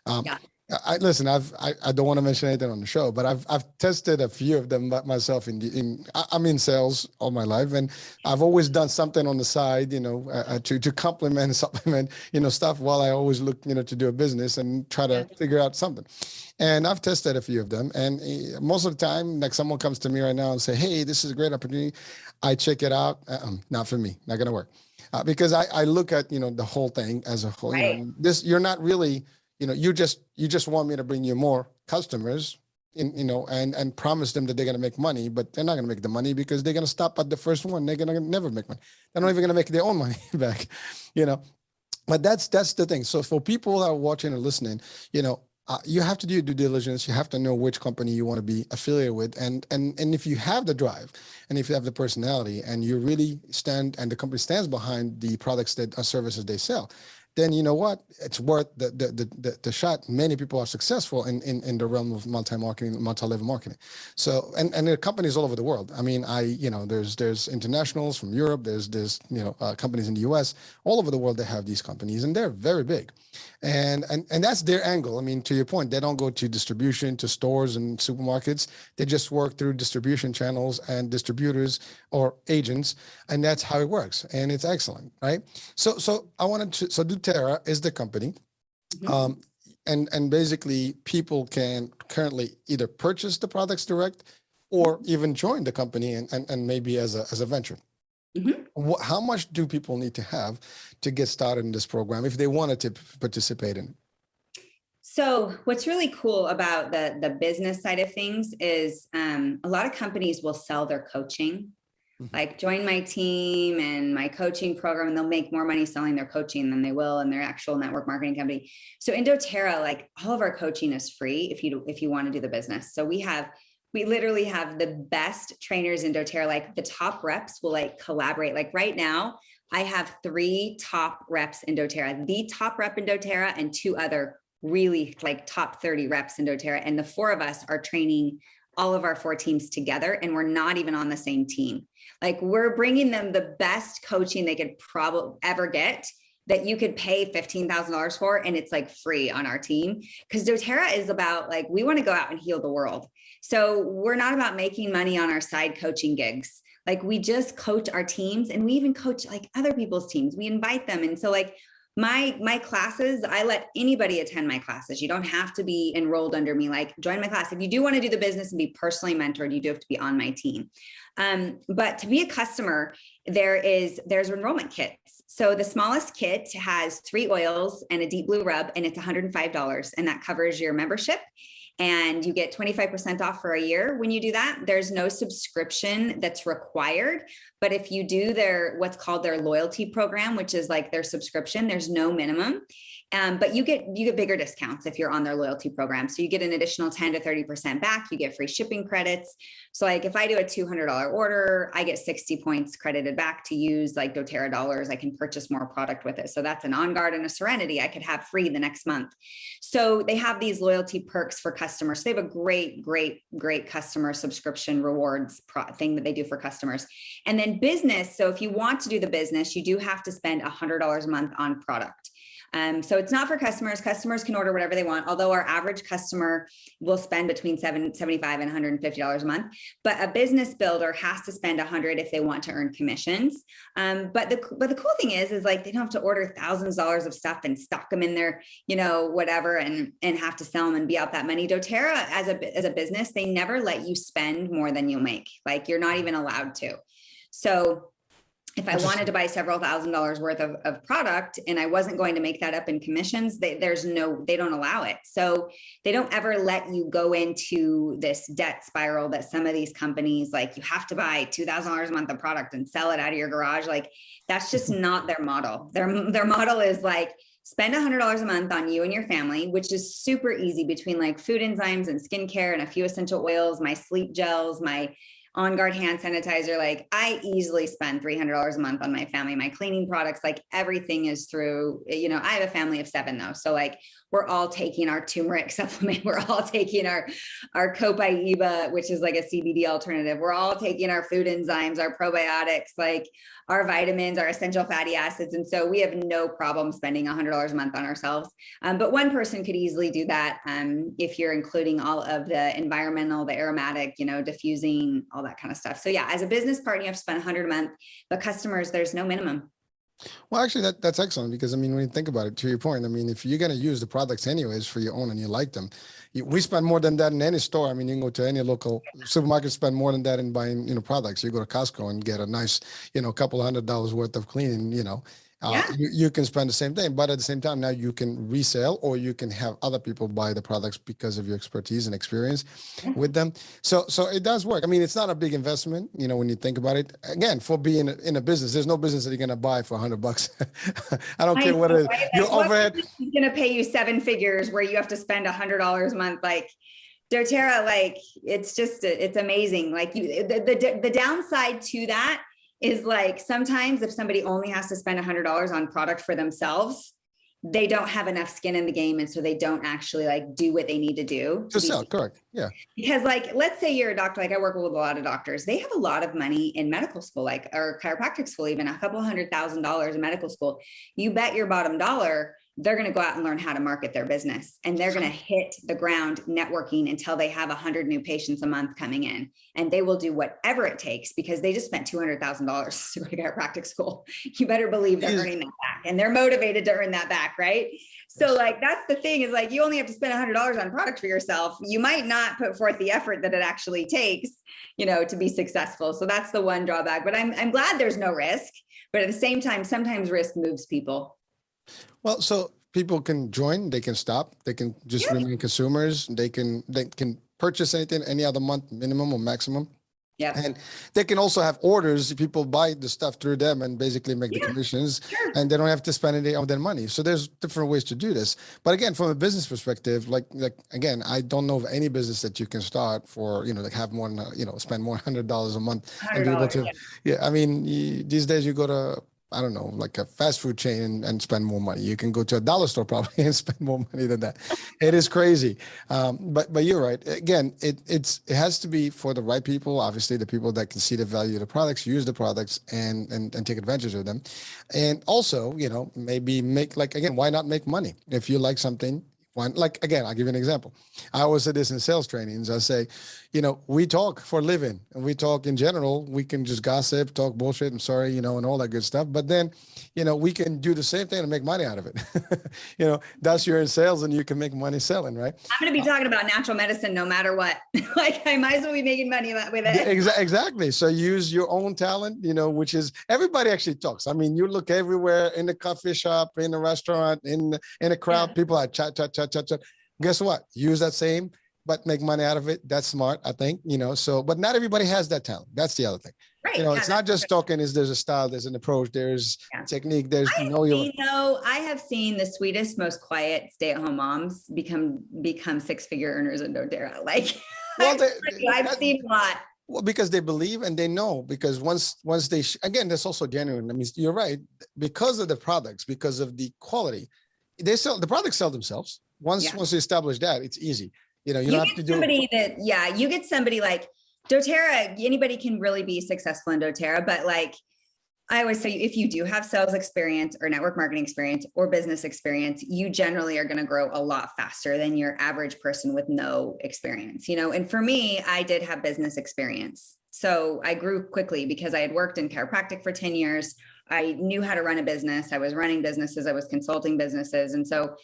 I don't want to mention anything on the show, but I've tested a few of them myself. I'm in sales all my life, and I've always done something on the side, to complement and supplement, stuff while I always look, to do a business and try to figure out something. And I've tested a few of them, and most of the time, like someone comes to me right now and say, "Hey, this is a great opportunity." I check it out. Not for me. Not gonna work, because I look at the whole thing as a whole. Right. You're not really. You just want me to bring you more customers and promise them that they're going to make money, but they're not going to make the money because they're going to stop at the first one. They're going to never make money. They're not even going to make their own money back, but that's the thing. So for people that are watching and listening, you have to do due diligence. You have to know which company you want to be affiliated with. And if you have the drive and if you have the personality and you really stand and the company stands behind the products that are services they sell, then you know what? It's worth the shot. Many people are successful in the realm of multi-marketing, multi-level marketing. So, and there are companies all over the world. I mean, there's internationals from Europe, there's companies in the US, all over the world that have these companies, and they're very big. And that's their angle. I mean, to your point, they don't go to distribution, to stores and supermarkets. They just work through distribution channels and distributors or agents, and that's how it works. And it's excellent, right? So doTERRA is the company. And basically people can currently either purchase the products direct or even join the company and maybe as a venture. How much do people need to have to get started in this program if they wanted to participate in it? So what's really cool about the business side of things is a lot of companies will sell their coaching, like join my team and my coaching program, and they'll make more money selling their coaching than they will in their actual network marketing company. So in doTERRA, like all of our coaching is free if you want to do the business. So we have We literally have the best trainers in doTERRA. Like the top reps will like collaborate. Like right now, I have 3 top reps in doTERRA, the top rep in doTERRA and 2 other really like top 30 reps in doTERRA. And the 4 of us are training all of our 4 teams together, and we're not even on the same team. Like we're bringing them the best coaching they could probably ever get, that you could pay $15,000 for, and it's like free on our team. Because doTERRA is about like, we want to go out and heal the world. So we're not about making money on our side coaching gigs. Like we just coach our teams, and we even coach like other people's teams. We invite them. And so like my classes, I let anybody attend my classes. You don't have to be enrolled under me. Like join my class. If you do want to do the business and be personally mentored, you do have to be on my team. But to be a customer, there's enrollment kits. So the smallest kit has 3 oils and a deep blue rub, and it's $105. And that covers your membership. And you get 25% off for a year. When you do that, there's no subscription that's required. But if you do what's called their loyalty program, which is like their subscription, there's no minimum. But you get bigger discounts if you're on their loyalty program. So you get an additional 10 to 30% back. You get free shipping credits. So like if I do a $200 order, I get 60 points credited back to use like doTERRA dollars. I can purchase more product with it. So that's an On Guard and a Serenity I could have free the next month. So they have these loyalty perks for customers. So they have a great customer subscription rewards thing that they do for customers. And then business. So if you want to do the business, you do have to spend $100 a month on product. So it's not for customers. Customers can order whatever they want, although our average customer will spend between $75 and $150 a month. But a business builder has to spend $100 if they want to earn commissions. But the cool thing is like they don't have to order thousands of dollars of stuff and stock them in their, whatever, and have to sell them and be out that money. doTERRA as a business, they never let you spend more than you make. Like you're not even allowed to. So if I wanted to buy several $1,000s worth of product and I wasn't going to make that up in commissions, they don't allow it. So they don't ever let you go into this debt spiral that some of these companies, like you have to buy $2,000 a month of product and sell it out of your garage. Like that's just not their model. Their model is like, spend $100 a month on you and your family, which is super easy between like food enzymes and skincare and a few essential oils, my sleep gels, my On Guard hand sanitizer. Like I easily spend $300 a month on my family, my cleaning products, like everything is through, I have a family of 7 though. So like we're all taking our turmeric supplement. We're all taking our Copaiba, which is like a CBD alternative. We're all taking our food enzymes, our probiotics, like our vitamins, our essential fatty acids. And so we have no problem spending $100 a month on ourselves. But one person could easily do that if you're including all of the environmental, the aromatic, diffusing, all that kind of stuff. So yeah, as a business partner, you have to spend $100 a month, but customers, there's no minimum. Well, actually, that's excellent because, when you think about it, to your point, if you're going to use the products anyways for your own and you like them, we spend more than that in any store. You can go to any local supermarket, spend more than that in buying, products. You go to Costco and get a nice, couple $100 worth of cleaning, you can spend the same thing, but at the same time, now you can resell or you can have other people buy the products because of your expertise and experience with them. So it does work. It's not a big investment, when you think about it. Again, for being in a business, there's no business that you're going to buy for $100. I don't care what it is. Right? Your overhead is going to pay you 7 figures where you have to spend $100 a month. Like doTERRA, like it's amazing. Like the downside to that is like sometimes if somebody only has to spend $100 on product for themselves, they don't have enough skin in the game. And so they don't actually like do what they need to do to sell. Correct. Yeah. Because like, let's say you're a doctor, like I work with a lot of doctors, they have a lot of money in medical school, like, or chiropractic school, even a couple $100,000 in medical school. You bet your bottom dollar they're going to go out and learn how to market their business, and they're going to hit the ground networking until they have 100 new patients a month coming in, and they will do whatever it takes because they just spent $200,000 to go to chiropractic school. You better believe they're earning that back, and they're motivated to earn that back. Right. So like, that's the thing is like, you only have to spend $100 on product for yourself. You might not put forth the effort that it actually takes, to be successful. So that's the one drawback, but I'm glad there's no risk, but at the same time, sometimes risk moves people. Well, so people can join, they can stop, they can just remain consumers. They can purchase anything, any other month minimum or maximum. Yep. And they can also have orders. People buy the stuff through them and basically make the commissions, Sure. and they don't have to spend any of their money. So there's different ways to do this. But again, from a business perspective, like again, I don't know of any business that you can start for, like have more than, spend more $100 a month and be able to. $100, Yeah. I mean, these days you go to, I don't know, like a fast food chain and spend more money. You can go to a dollar store probably and spend more money than that. It is crazy. But you're right. Again, it has to be for the right people. Obviously, the people that can see the value of the products, use the products, and take advantage of them. And also, maybe make, like, again, why not make money? If you like something, like, again, I'll give you an example. I always say this in sales trainings. I say, we talk for a living, and we talk in general. We can just gossip, talk bullshit, I'm sorry, and all that good stuff. But then, we can do the same thing and make money out of it. Thus you're in sales and you can make money selling, right? I'm going to be talking about natural medicine no matter what. Like, I might as well be making money with it. Exactly. So use your own talent, which is, everybody actually talks. I mean, you look everywhere, in the coffee shop, in a restaurant, in a crowd, people are chat. Guess what? Use that same, but make money out of it. That's smart, I think, but not everybody has that talent. That's the other thing. Right. It's not just talking. There's a style, there's an approach, there's technique, there's I have seen the sweetest, most quiet stay-at-home moms become six-figure earners in doTERRA. Like, well, I've seen a lot. Well, because they believe and they know, because once they, again, that's also genuine. I mean, you're right. Because of the products, because of the quality, the products sell themselves. Once you establish that, it's easy. You don't have to do somebody you get somebody like doTERRA. Anybody can really be successful in doTERRA, but like I always say, if you do have sales experience or network marketing experience or business experience, you generally are going to grow a lot faster than your average person with no experience, and for me, I did have business experience. So I grew quickly because I had worked in chiropractic for 10 years. I knew how to run a business. I was running businesses. I was consulting businesses. And so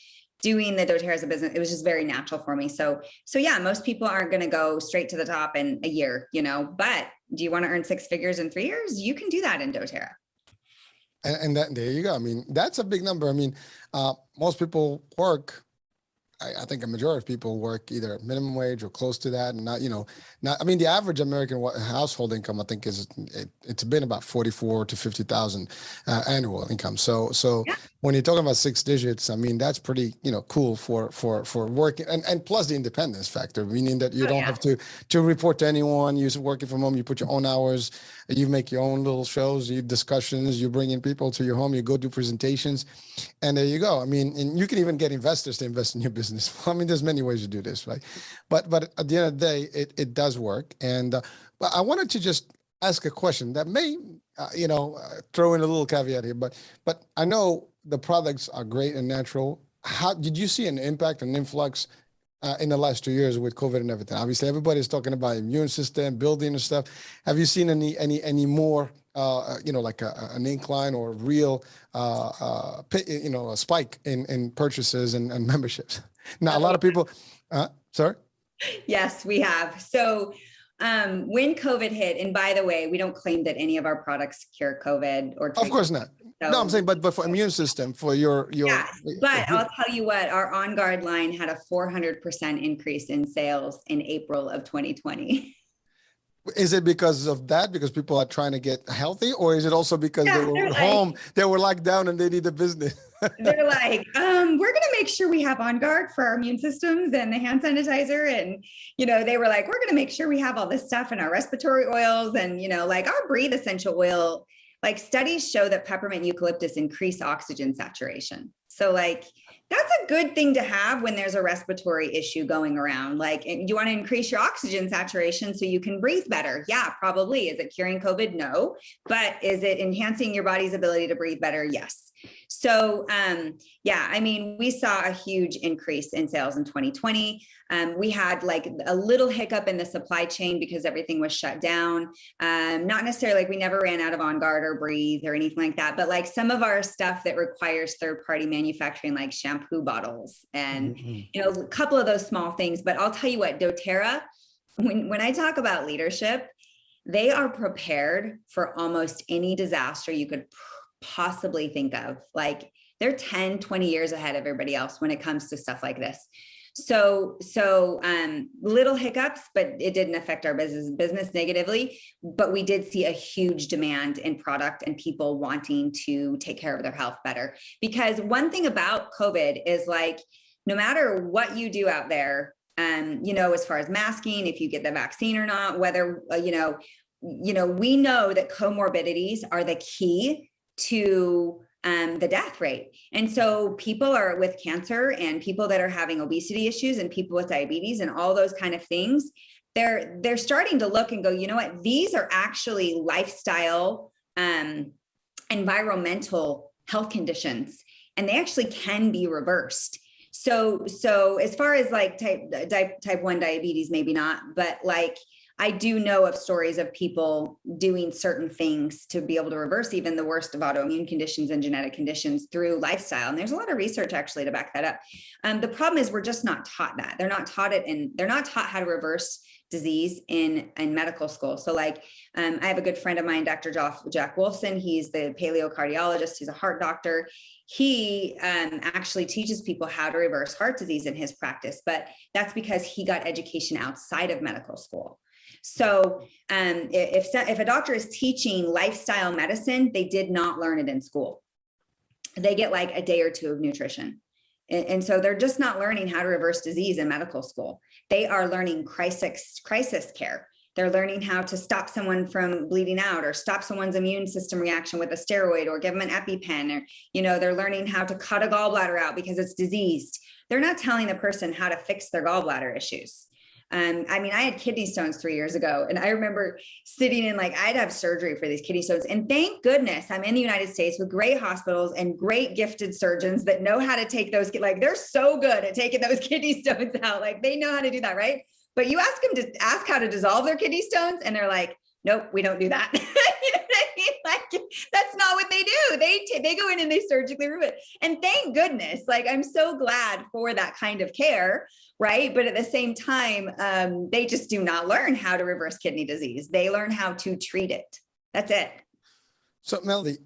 doing the doTERRA as a business, it was just very natural for me. So yeah, most people aren't going to go straight to the top in a year, but do you want to earn six figures in 3 years? You can do that in doTERRA. And that, there you go. I mean, that's a big number. I mean, most people work, I think a majority of people work either minimum wage or close to that, and I mean, the average American household income, I think, it's been about 44 to 50,000 annual income. So when you're talking about six digits, I mean, that's pretty, cool for working, and plus the independence factor, meaning that you don't have to report to anyone. You're working from home, you put your own hours, you make your own little shows, you discussions, you bring in people to your home, you go do presentations, and there you go. I mean, and you can even get investors to invest in your business. I mean, there's many ways to do this, right? But at the end of the day, it does work. And but I wanted to just ask a question that may, throw in a little caveat here, but I know the products are great and natural. How did you see an impact, an influx in the last 2 years with COVID and everything? Obviously, everybody's talking about immune system, building and stuff. Have you seen any more, like an incline or real, a spike in purchases and memberships? Now, a lot of people, sorry? Yes, we have. So when COVID hit, and by the way, we don't claim that any of our products cure COVID or. Of course not. So, no, I'm saying, but for immune system, for your. Yeah, but I'll tell you what, our On Guard line had a 400% increase in sales in April of 2020. Is it because of that? Because people are trying to get healthy, or is it also because they were home, they were locked down and they need a business? They're like, we're going to make sure we have On Guard for our immune systems and the hand sanitizer. And, they were like, we're going to make sure we have all this stuff in our respiratory oils and, like our Breathe essential oil. Like studies show that peppermint eucalyptus increase oxygen saturation. So like, that's a good thing to have when there's a respiratory issue going around. Like, you want to increase your oxygen saturation so you can breathe better? Yeah, probably. Is it curing COVID? No. But is it enhancing your body's ability to breathe better? Yes. So, I mean, we saw a huge increase in sales in 2020. We had like a little hiccup in the supply chain because everything was shut down. Not necessarily like we never ran out of On Guard or Breathe or anything like that, but like some of our stuff that requires third-party manufacturing, like shampoo bottles and, a couple of those small things. But I'll tell you what, doTERRA, when I talk about leadership, they are prepared for almost any disaster you could possibly think of. Like they're 10, 20 years ahead of everybody else when it comes to stuff like this. Little hiccups, but it didn't affect our business negatively. But we did see a huge demand in product and people wanting to take care of their health better. Because one thing about COVID is like, no matter what you do out there, as far as masking, if you get the vaccine or not, whether, we know that comorbidities are the key to the death rate. And so people are with cancer and people that are having obesity issues and people with diabetes and all those kind of things, they're starting to look and go, you know what, these are actually lifestyle, environmental health conditions, and they actually can be reversed. So as far as like type 1 diabetes, maybe not, but like, I do know of stories of people doing certain things to be able to reverse even the worst of autoimmune conditions and genetic conditions through lifestyle. And there's a lot of research actually to back that up. The problem is we're just not taught that. They're not taught it, and they're not taught how to reverse disease in medical school. So like, I have a good friend of mine, Dr. Jack Wolfson. He's the paleocardiologist. He's a heart doctor. He actually teaches people how to reverse heart disease in his practice, but that's because he got education outside of medical school. So if a doctor is teaching lifestyle medicine, they did not learn it in school. They get like a day or two of nutrition. And so they're just not learning how to reverse disease in medical school. They are learning crisis care. They're learning how to stop someone from bleeding out or stop someone's immune system reaction with a steroid or give them an EpiPen, or, they're learning how to cut a gallbladder out because it's diseased. They're not telling the person how to fix their gallbladder issues. I had kidney stones 3 years ago, and I remember sitting in I'd have surgery for these kidney stones. And thank goodness I'm in the United States with great hospitals and great gifted surgeons that know how to take those, they're so good at taking those kidney stones out. They know how to do that, right? But you ask them to ask how to dissolve their kidney stones, and they're like, nope, we don't do that. You know what I mean? That's not what they do. They go in and they surgically remove it. And thank goodness, I'm so glad for that kind of care, right? But at the same time, they just do not learn how to reverse kidney disease. They learn how to treat it. That's it. So Melody,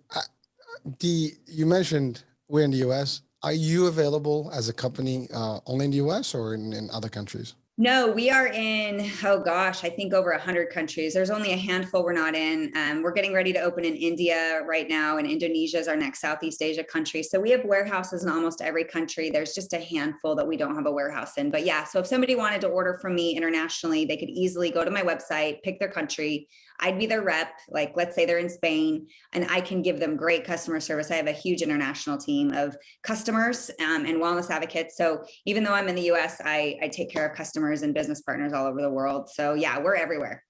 you mentioned we're in the US. Are you available as a company only in the US or in other countries? No, we are in, I think over 100 countries. There's only a handful we're not in. We're getting ready to open in India right now, and Indonesia is our next Southeast Asia country. So we have warehouses in almost every country. There's just a handful that we don't have a warehouse in. But yeah, so if somebody wanted to order from me internationally, they could easily go to my website, pick their country. I'd be their rep. Let's say they're in Spain, and I can give them great customer service. I have a huge international team of customers and wellness advocates. So even though I'm in the US, I take care of customers and business partners all over the world. So yeah, we're everywhere.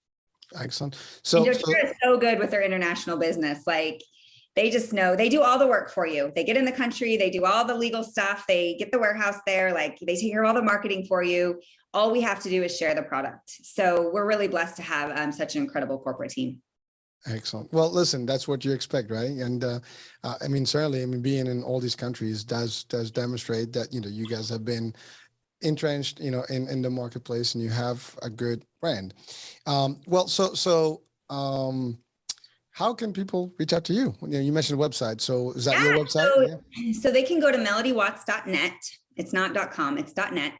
Excellent. So is so good with their international business. They just know they do all the work for you. They get in the country, they do all the legal stuff, they get the warehouse there, they take care of all the marketing for you. All we have to do is share the product. So we're really blessed to have such an incredible corporate team. Excellent. Well, listen, that's what you expect, right? And certainly, being in all these countries does demonstrate that, you guys have been entrenched, in the marketplace, and you have a good brand. How can people reach out to you? You mentioned a website. So is that your website? So they can go to melodywatts.net. It's not .com, it's .net.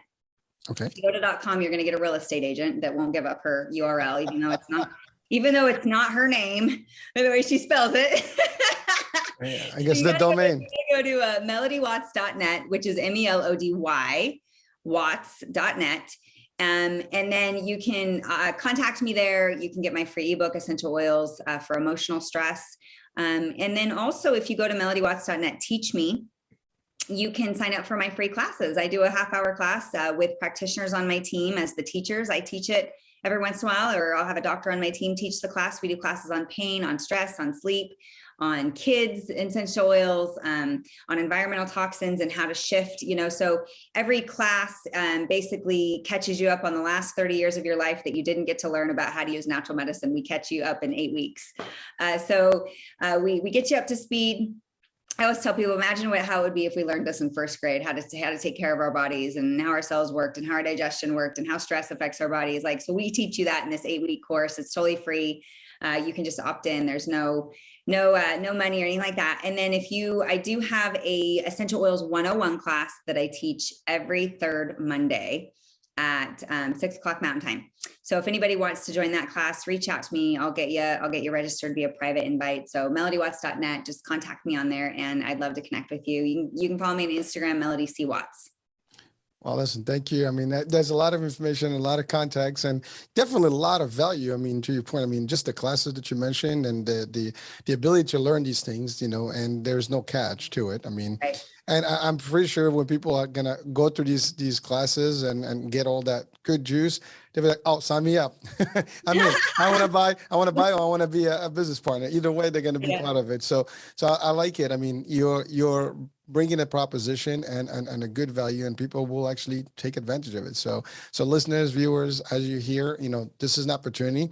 Okay. If you go to .com, you're going to get a real estate agent that won't give up her URL, even though it's not her name, the way she spells it. I guess the domain. Go to melodywatts.net, which is MELODY, watts.net. And then you can contact me there. You can get my free ebook, Essential Oils for Emotional Stress. And then also, if you go to melodywatts.net, teach me, you can sign up for my free classes. I do a half-hour class with practitioners on my team as the teachers. I teach it every once in a while, or I'll have a doctor on my team teach the class. We do classes on pain, on stress, on sleep, on kids, essential oils, on environmental toxins and how to shift, so every class basically catches you up on the last 30 years of your life that you didn't get to learn about how to use natural medicine. We catch you up in 8 weeks. So we get you up to speed. I always tell people, imagine how it would be if we learned this in first grade, how to take care of our bodies and how our cells worked and how our digestion worked and how stress affects our bodies. So we teach you that in this 8-week course. It's totally free. You can just opt in. There's no no money or anything like that. And then I do have a Essential Oils 101 class that I teach every third Monday at 6 o'clock Mountain Time. So if anybody wants to join that class, reach out to me. I'll get you registered via private invite. So melodywatts.net, just contact me on there and I'd love to connect with you. You can follow me on Instagram, Melody C. Watts. Well, listen, thank you. I mean, there's a lot of information, a lot of contacts, and definitely a lot of value. I mean, to your point, I mean, just the classes that you mentioned and the ability to learn these things, and there's no catch to it. I mean, right. And I'm pretty sure when people are gonna go through these classes and get all that good juice, they'll be like, "Oh, sign me up! I mean, I want to buy, or I want to be a business partner. Either way, they're gonna be part of it." So I like it. I mean, you're bringing a proposition and a good value, and people will actually take advantage of it. So listeners, viewers, as you hear, this is an opportunity.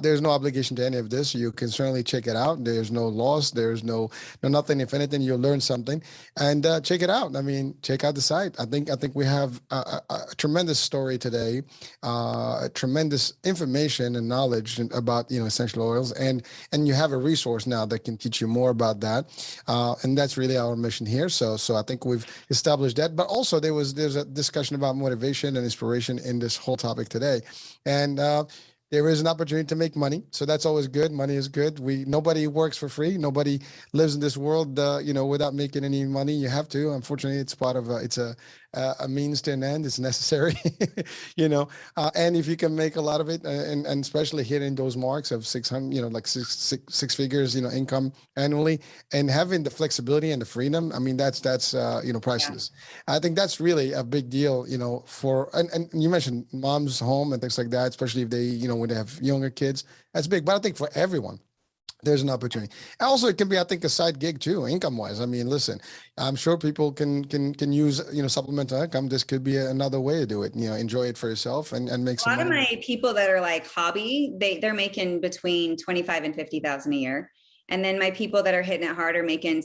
There's no obligation to any of this. You can certainly check it out. There's no loss. There's no nothing. If anything, you'll learn something, and check it out. I mean, check out the site. I think we have a tremendous story today, tremendous information and knowledge about essential oils, and you have a resource now that can teach you more about that, and that's really our mission here. So I think we've established that. But also there's a discussion about motivation and inspiration in this whole topic today, and there is an opportunity to make money. So that's always good. Money is good. Nobody works for free. Nobody lives in this world, without making any money. You have to. Unfortunately, it's part of it's a means to an end. It's necessary, and if you can make a lot of it, and especially hitting those marks of 600, like six figures, income annually, and having the flexibility and the freedom. I mean, that's priceless. Yeah. I think that's really a big deal, and you mentioned mom's home and things like that, especially if they, when they have younger kids, that's big. But I think for everyone, there's an opportunity. Also, it can be, I think, a side gig too, income-wise. I mean, listen, I'm sure people can use, supplemental income. This could be another way to do it. Enjoy it for yourself and make some money. A lot of my people that are like hobby, they're making between 25 and 50,000 a year. And then my people that are hitting it hard are making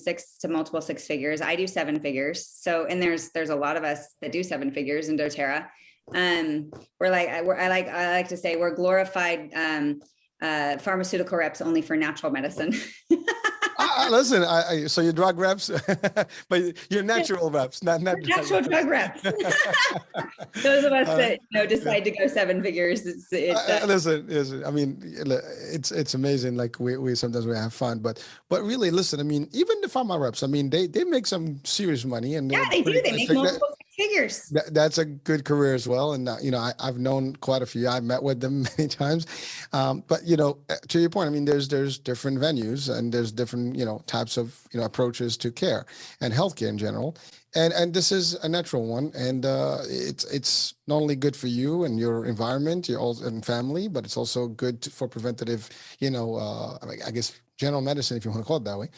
multiple six figures. I do 7 figures. So, and there's a lot of us that do 7 figures in doTERRA. I like to say we're glorified pharmaceutical reps only for natural medicine. Listen, so you're drug reps, but you're natural reps, not natural drug reps. Those of us that decide to go 7 figures. Listen. I mean, it's amazing. Like we sometimes we have fun, but really, listen. I mean, even the pharma reps. I mean, they make some serious money, and they do. They make multiple figures. That's a good career as well. And I've known quite a few. I've met with them many times. But to your point, I mean, there's different venues and there's different types of approaches to care and healthcare in general. And this is a natural one. And it's not only good for you and your environment, and family, but it's also good for preventative, I guess general medicine, if you want to call it that way.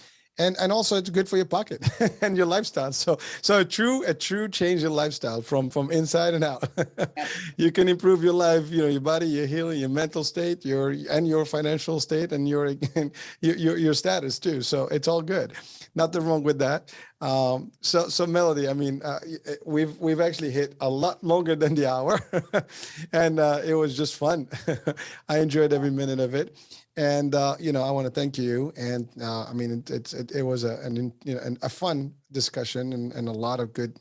And also it's good for your pocket and your lifestyle. So a true change in lifestyle from inside and out. You can improve your life, your body, your healing, your mental state, your financial state, and your status too. So it's all good. Nothing wrong with that. So Melody, I mean, we've actually hit a lot longer than the hour, and it was just fun. I enjoyed every minute of it. And I want to thank you. And I mean, it was a fun discussion and a lot of good,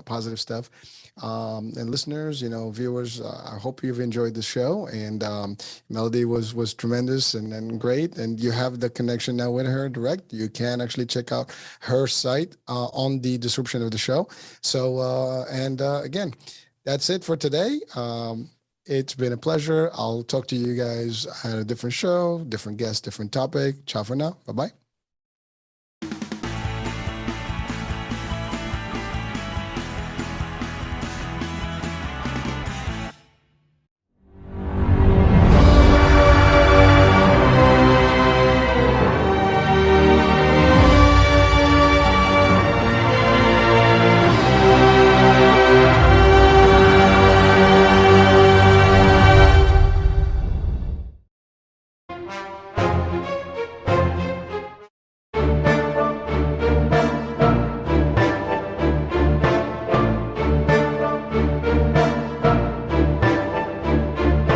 positive stuff. And listeners, viewers, I hope you've enjoyed the show. And Melody was tremendous and great. And you have the connection now with her direct. You can actually check out her site on the description of the show. So again, that's it for today. It's been a pleasure. I'll talk to you guys at a different show, different guest, different topic. Ciao for now. Bye-bye.